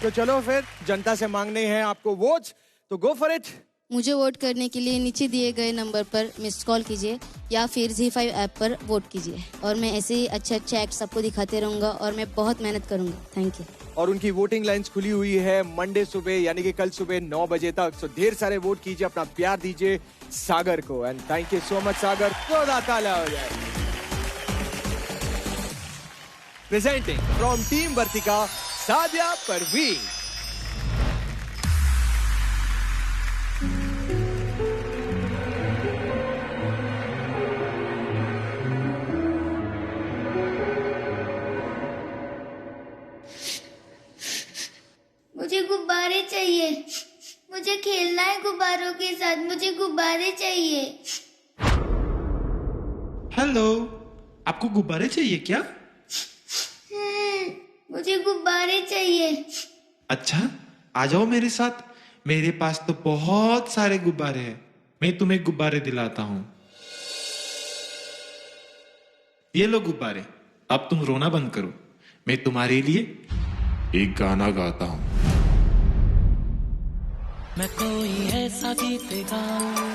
तो चलो फिर, जनता से मांगने हैं आपको वोट्स, तो गो फॉर इट। मुझे वोट करने के लिए नीचे दिए गए नंबर पर मिस्ड कॉल कीजिए या फिर ZEE5 ऐप पर वोट कीजिए। और मैं ऐसे ही अच्छे अच्छे एक्ट सबको दिखाते रहूंगा और मैं बहुत मेहनत करूंगा। Thank you. और उनकी वोटिंग लाइंस खुली हुई है मंडे सुबह, यानी कि कल सुबह 9 बजे तक। सो ढेर सारे वोट कीजिए, अपना प्यार दीजिए सागर को। And thank you so much Sagar. खुदा ताला हो जाए। Presenting from team Vartika, Sadia Parveen. मुझे गुब्बारे चाहिए, मुझे खेलना है गुब्बारों के साथ, मुझे गुब्बारे चाहिए। हेलो, आपको गुब्बारे चाहिए क्या? मुझे गुब्बारे चाहिए। अच्छा, आ जाओ मेरे साथ, मेरे पास तो बहुत सारे गुब्बारे हैं। मैं तुम्हें गुब्बारे दिलाता हूँ। ये लो गुब्बारे, अब तुम रोना बंद करो। मैं तुम्हारे लिए एक गाना गाता हूँ। मैं कोई ऐसा गीत गाऊं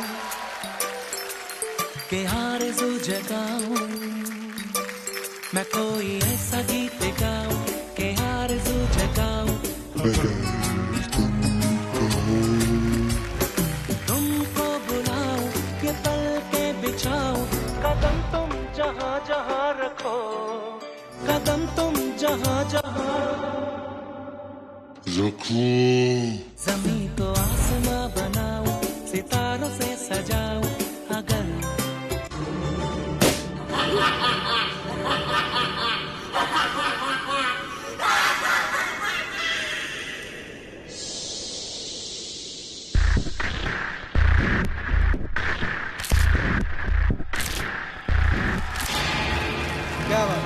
कि आरज़ू जगाऊं। मैं कोई ऐसा गीत गाऊं कि आरज़ू जगाऊं। तुमको बुलाऊं, ये पल के बिछाऊं। कदम तुम जहाँ जहाँ रखो, कदम तुम जहाँ जहाँ रखो। ज़मीं को आसमां बनाऊं, सितारों से सजाऊं। अगर क्या बात।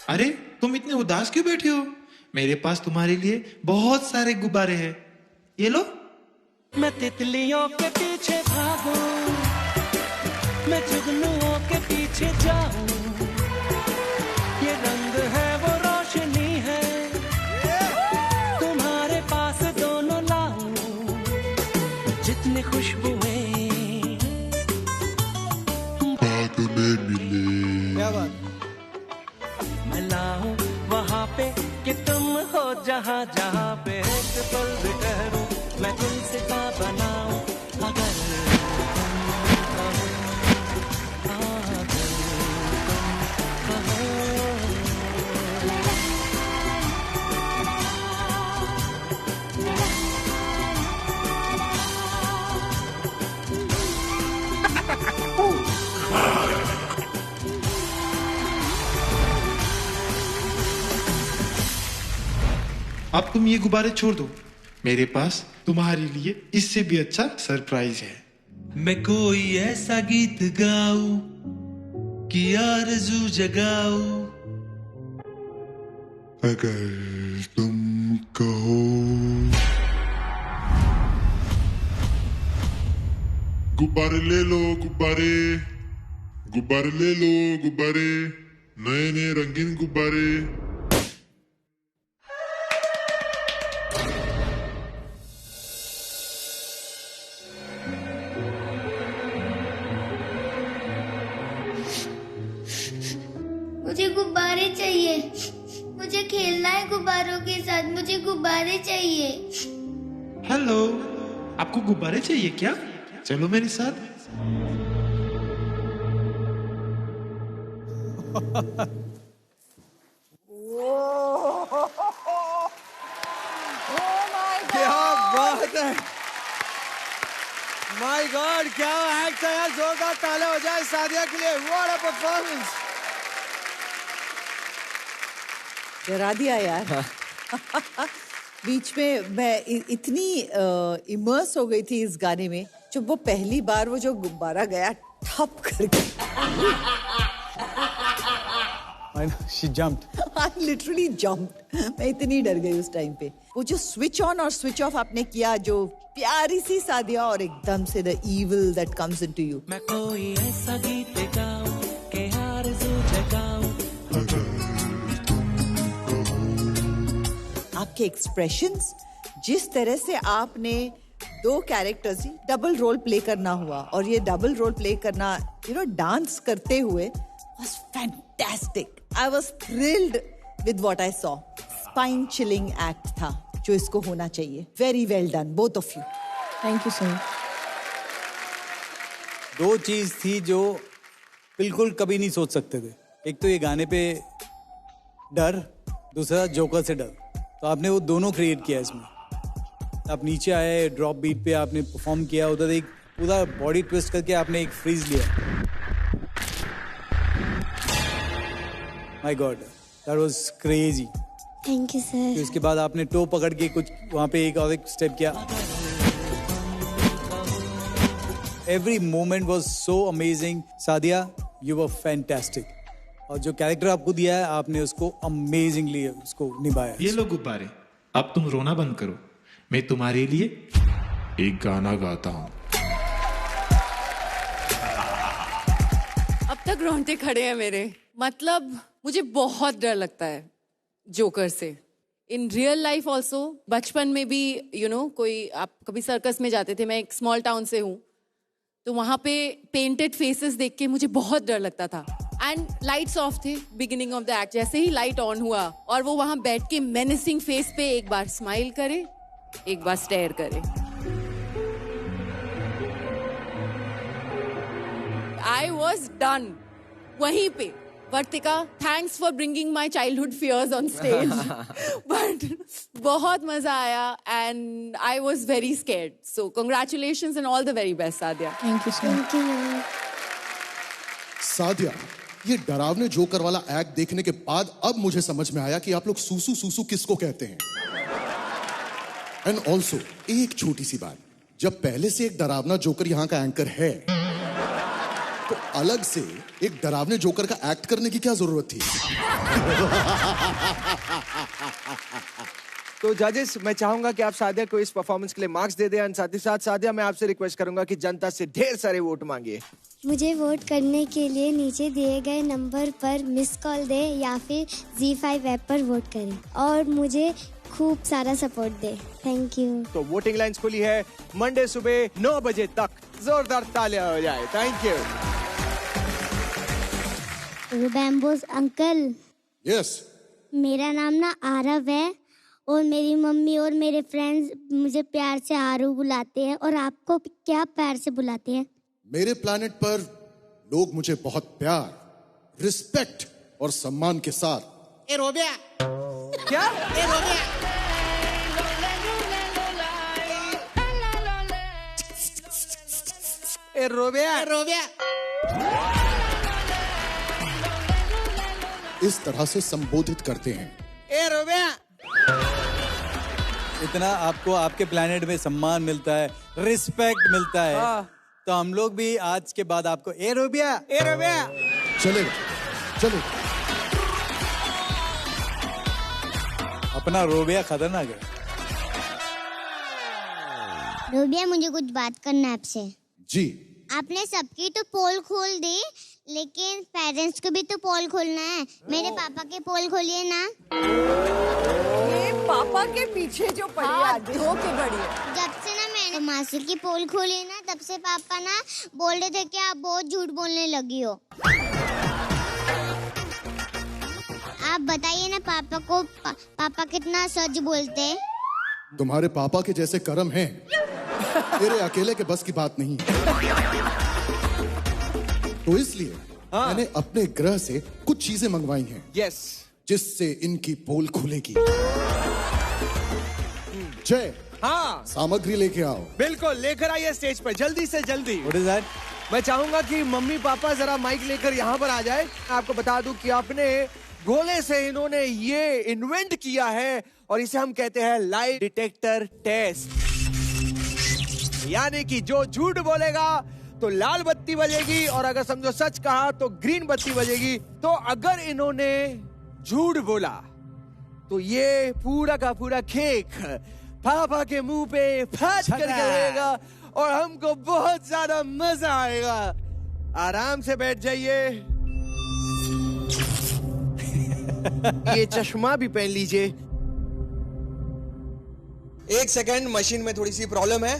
अरे, तुम इतने उदास क्यों बैठे हो? मेरे पास तुम्हारे लिए बहुत सारे गुब्बारे हैं। ये लो। मैं तितलियों के पीछे भागूं, मैं जुगनुओं के पीछे जाऊं। ये रंग है वो रोशनी है, तुम्हारे पास दोनों लाऊं। जितनी खुशबुएं बाद में मिले। क्या बात। मैं लाऊं वहाँ पे कि तुम हो जहाँ जहाँ पे एक पल भी ठहरूं। मैं गुलसिता बनाऊं अगर तुम कहो, अगर तुम कहो। अब तुम ये गुब्बारे छोड़ दो, मेरे पास तुम्हारे लिए इससे भी अच्छा सरप्राइज है। मैं कोई ऐसा गीत गाऊं कि आरज़ू जगाऊं। अगर तुम कहो गुब्बारे ले लो, गुब्बारे गुब्बारे ले लो, गुब्बारे नए नए रंगीन गुब्बारे। मुझे गुब्बारे चाहिए, मुझे खेलना है गुब्बारों के साथ, मुझे गुब्बारे चाहिए। हेलो, आपको गुब्बारे चाहिए क्या? चलो मेरे साथ। क्या बात है, माय गॉड, क्या एक्ट है यार, जोरदार ताले हो जाए सादिया के लिए, व्हाट अ परफॉर्मेंस। डरा दिया यार। बीच में मैं इतनी इमर्स हो गई थी इस गाने में, जब वो पहली बार वो जो गुब्बारा गया ठप करके। She jumped. I literally jumped. मैं इतनी डर गई उस टाइम पे। वो जो स्विच ऑन और स्विच ऑफ आपने किया, जो प्यारी सी सादिया और एकदम से the evil that comes into you. मैं कोई ऐसा गीत गाऊं कि आरज़ू जगाऊं। आपके एक्सप्रेशंस, जिस तरह से आपने दो कैरेक्टर्स, डबल रोल प्ले करना हुआ, और ये डबल रोल प्ले करना डांस करते हुए was fantastic. I was thrilled with what I saw. Spine chilling act था जो इसको होना चाहिए. Very well done, both of you. Thank you, sir. दो चीज थी जो बिल्कुल कभी नहीं सोच सकते थे। एक तो ये गाने पे डर, दूसरा जोकर से डर। तो आपने वो दोनों क्रिएट किया इसमें। आप नीचे आए, ड्रॉप बीट पे आपने परफॉर्म किया, उधर एक पूरा बॉडी ट्विस्ट करके आपने एक फ्रीज लिया। My God, that was crazy. Thank you sir. उसके बाद आपने टो पकड़ के कुछ वहां पे एक और एक स्टेप किया। Every moment was so amazing. Sadia, you were fantastic. और जो कैरेक्टर आपको दिया है, आपने उसको अमेजिंगली उसको निभाया। ये लो गुब्बारे, अब तुम रोना बंद करो, मैं तुम्हारे लिए एक गाना गाता हूँ। अब तक रोंगटे खड़े हैं मेरे। मतलब मुझे बहुत डर लगता है जोकर से, इन रियल लाइफ ऑल्सो। बचपन में भी कोई, आप कभी सर्कस में जाते थे, मैं एक स्मॉल टाउन से हूँ, तो वहां पे पेंटेड फेसेस देख के मुझे बहुत डर लगता था। एंड लाइट्स ऑफ थे बिगिनिंग ऑफ द एक्ट, जैसे ही लाइट ऑन हुआ और वो वहां बैठ के मेनेसिंग फेस पे एक बार स्माइल करे, एक बार स्टेयर करे, आई वॉज डन वहीं पे। Vartika, thanks for bringing my childhood fears on stage, but बहुत मजा आया and I was very scared. So congratulations and all the very best Sadia. Thank you sir. Sadia, ये डरावने जोकर वाला एक्ट देखने के बाद अब मुझे समझ में आया कि आप लोग सूसू सूसू किसको कहते हैं। एंड ऑल्सो एक छोटी सी बात, जब पहले से एक डरावना जोकर यहाँ का एंकर है, तो अलग से एक डरावने जोकर का एक्ट करने की क्या जरूरत थी? तो जजेस, मैं चाहूंगा कि आप सादिया को इस परफॉर्मेंस के लिए मार्क्स दे दें। और साथ ही साथ सादिया, मैं आपसे रिक्वेस्ट करूंगा कि जनता से ढेर सारे वोट मांगिए। मुझे वोट करने के लिए नीचे दिए गए नंबर पर मिस कॉल दे या फिर ZEE5 ऐप पर वोट करें और मुझे खूब सारा सपोर्ट दे। Thank you. तो वोटिंग लाइन्स खुली है मंडे सुबह 9 बजे तक। जोरदार तालियां हो जाए। Thank you. Robambos uncle. Yes. मेरा नाम ना आरव है और मेरी मम्मी और मेरे फ्रेंड्स मुझे प्यार से आरू बुलाते हैं, और आपको क्या प्यार से बुलाते हैं? मेरे प्लैनेट पर लोग मुझे बहुत प्यार, रिस्पेक्ट और सम्मान के साथ ए रोबिया। क्या? ए रोबिया। ए रोबिया। ए रोबिया। इस तरह से संबोधित करते हैं। ए रोबिया। इतना आपको आपके प्लेनेट में सम्मान मिलता है, रिस्पेक्ट मिलता है, तो हम लोग भी आज के बाद आपको ए रोबिया चलेगा चलेगा। अपना रोबिया खतरनाक है। रोबिया, मुझे कुछ बात करना है आपसे। जी। आपने सबकी तो पोल खोल दी, लेकिन पेरेंट्स को भी तो पोल खोलना है। मेरे पापा के पोल खोलिए ना। ये पापा के पीछे जो पड़ी है, धोखे बड़ी है। जब से ना मैंने मासी की पोल खोली ना, तब से पापा ना बोल रहे थे कि आप बहुत झूठ बोलने लगी हो। आप बताइए ना पापा को, पापा कितना सच बोलते हैं। तुम्हारे पापा के जैसे कर्म हैं, तेरे अकेले के बस की बात नहीं। तो इसलिए मैंने अपने ग्रह से कुछ चीजें मंगवाई हैं। यस। जिससे इनकी पोल खुलेगी। जय, हाँ, सामग्री लेके आओ। बिल्कुल, लेकर आइए स्टेज पर जल्दी से जल्दी। What is that? मैं चाहूंगा कि मम्मी पापा जरा माइक लेकर यहाँ पर आ जाए। आपको बता दूं कि अपने गोले से इन्होंने ये इन्वेंट किया है और इसे हम कहते हैं लाई डिटेक्टर टेस्ट। यानी कि जो झूठ बोलेगा तो लाल बत्ती बजेगी और अगर समझो सच कहा तो ग्रीन बत्ती बजेगी। तो अगर इन्होंने झूठ बोला तो ये पूरा का पूरा केक पापा के मुंह पे फट करके रहेगा और हमको बहुत ज्यादा मजा आएगा। आराम से बैठ जाइए। ये चश्मा भी पहन लीजिए। 1 सेकंड, मशीन में थोड़ी सी प्रॉब्लम है।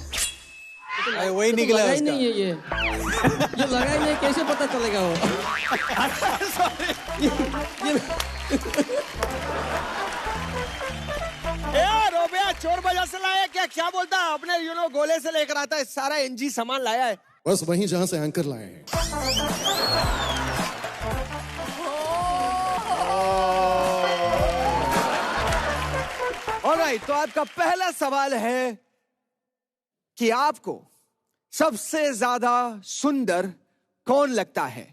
वही निकला ही नहीं है ये जो लगा ही नहीं, कैसे पता चलेगा वो? रोबिया चोर बाजार से लाया क्या बोलता है? अपने गोले से लेकर आता है, सारा एनजी सामान लाया है। बस वहीं जहां से एंकर लाए हैं। ऑलराइट, तो आपका पहला सवाल है कि आपको सबसे ज्यादा सुंदर कौन लगता है,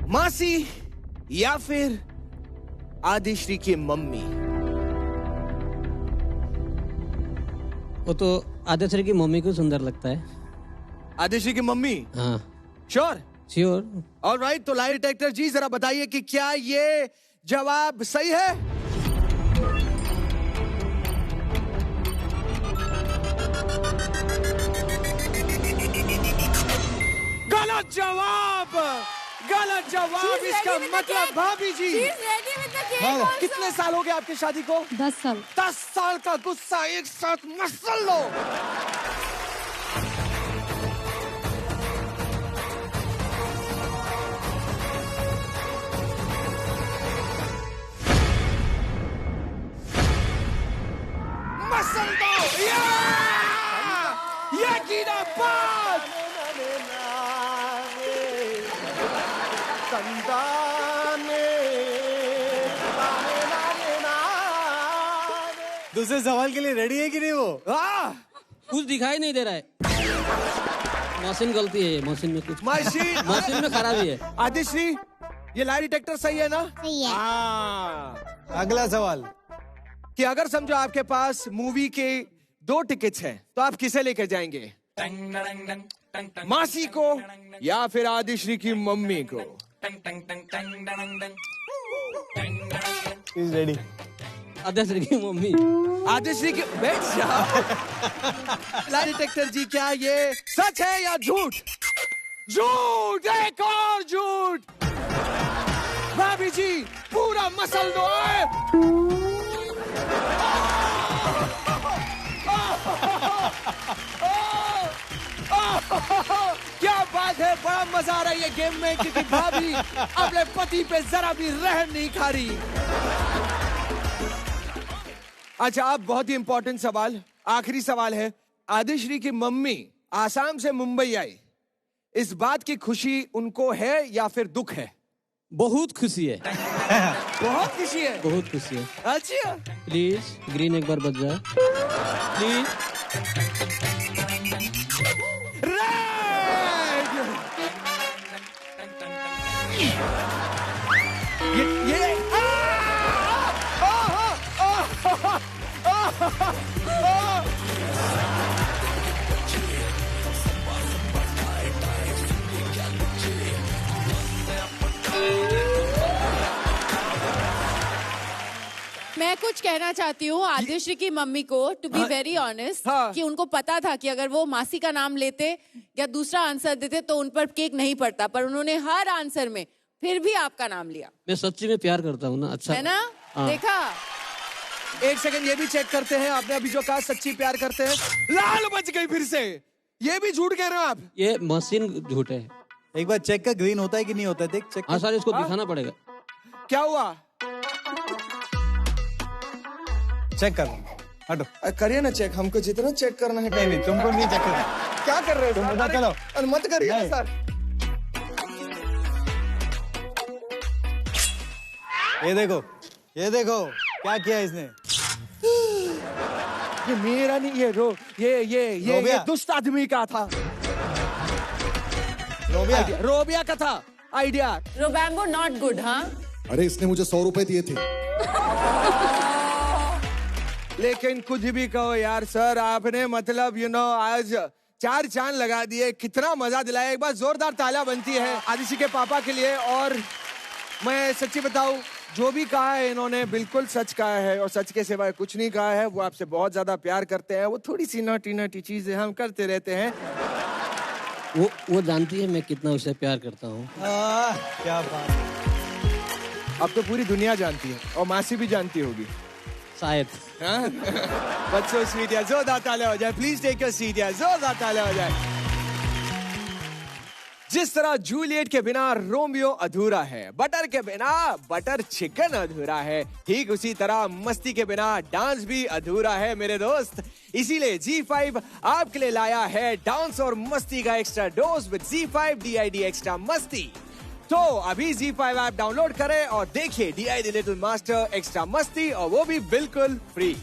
मासी या फिर आदिश्री की मम्मी? वो तो आदिश्री की मम्मी को सुंदर लगता है। आदिश्री की मम्मी? हाँ। श्योर? ऑलराइट, तो लाई डिटेक्टर जी जरा बताइए कि क्या ये जवाब सही है? गलत जवाब, गलत जवाब। इसका मतलब भाभी जी, कितने साल हो गए आपकी शादी को? 10 साल। 10 साल का गुस्सा एक साथ मसल लो। मसल दो। ये की ना बात। दूसरे सवाल के लिए रेडी है कि नहीं वो? कुछ दिखाई नहीं दे रहा है। मशीन गलती है, मशीन में कुछ मशीन में खराबी है। आदिश्री, ये लाई डिटेक्टर सही है ना? सही है। अगला सवाल कि अगर समझो आपके पास मूवी के 2 टिकट्स हैं, तो आप किसे लेकर जाएंगे, मासी को या फिर आदिश्री की मम्मी को? रेडी। आदिश्री की मम्मी। आदिश्री की, बैठ जाओ। लाई डिटेक्टर जी, क्या ये सच है या झूठ? झूठ, एक और झूठ। भाभी जी पूरा मसल दो। क्या बात है, बड़ा मजा आ रहा है ये गेम में, क्योंकि भाभी अपने पति पे जरा भी रहम नहीं खा रही। अच्छा, अब बहुत ही इंपॉर्टेंट सवाल, आखिरी सवाल है। आदिश्री की मम्मी आसाम से मुंबई आई, इस बात की खुशी उनको है या फिर दुख है? बहुत खुशी है। बहुत खुशी है। बहुत खुशी है। अच्छा, प्लीज ग्रीन एक बार बज जाए प्लीज। मैं कुछ कहना चाहती हूँ आदिश्री की मम्मी को, टू बी वेरी ऑनेस्ट, कि उनको पता था कि अगर वो मासी का नाम लेते या दूसरा आंसर देते तो उन पर केक नहीं पड़ता, पर उन्होंने हर आंसर में फिर भी आपका नाम लिया। मैं सच्ची में प्यार करता हूँ ना। अच्छा है ना? देखा? एक सेकंड ये भी चेक करते हैं, आपने अभी जो कहा सच्ची प्यार करते हैं, लाल बच गई फिर से। ये भी झूठ कह रहे हो आप? ये मशीन झूठ है। एक बार चेक कर, ग्रीन होता है कि नहीं होता है, देख चेक। हाँ सर, इसको दिखाना पड़ेगा। क्या हुआ? चेक कर, हटो। करिए ना चेक, हमको जितना चेक करना है। नहीं तुमको नहीं चेक करना। क्या कर रहे हो? तुम बता, चलो। मत करिए सर। ये देखो क्या किया इसने। ये मेरा नहीं, ये दुष्ट आदमी का था। रोबिया का था आइडिया। रोबैंगो not good. हाँ, अरे इसने मुझे 100 रुपए दिए थे। लेकिन कुछ भी कहो यार सर, आपने मतलब आज 4 चांद लगा दिए, कितना मजा दिलाया। एक बार जोरदार तालियां बनती है आदिश्री के पापा के लिए। और मैं सच्ची बताऊं, जो भी कहा है इन्होंने बिल्कुल सच कहा है, और सच के सिवाय कुछ नहीं कहा है। वो आपसे बहुत ज्यादा प्यार करते हैं। वो थोड़ी सी नोटी चीजें हम करते रहते हैं। वो जानती है मैं कितना उसे प्यार करता हूँ। क्या बात। अब तो पूरी दुनिया जानती है, और मासी भी जानती होगी शायद। बच्चों स्वीट यार, जोरदार तालियां हो जाए। प्लीज टेक योर सीट यार, जोरदार तालियां हो जाए। जिस तरह जूलियट के बिना रोमियो अधूरा है, बटर के बिना बटर चिकन अधूरा है, ठीक उसी तरह मस्ती के बिना डांस भी अधूरा है मेरे दोस्त। इसीलिए ZEE5 आपके लिए लाया है डांस और मस्ती का extra dose with ZEE5 DID extra मस्ती। तो अभी ZEE5 ऐप डाउनलोड करें और देखिए DID लिटिल मास्टर एक्स्ट्रा मस्ती, और वो भी बिल्कुल फ्री।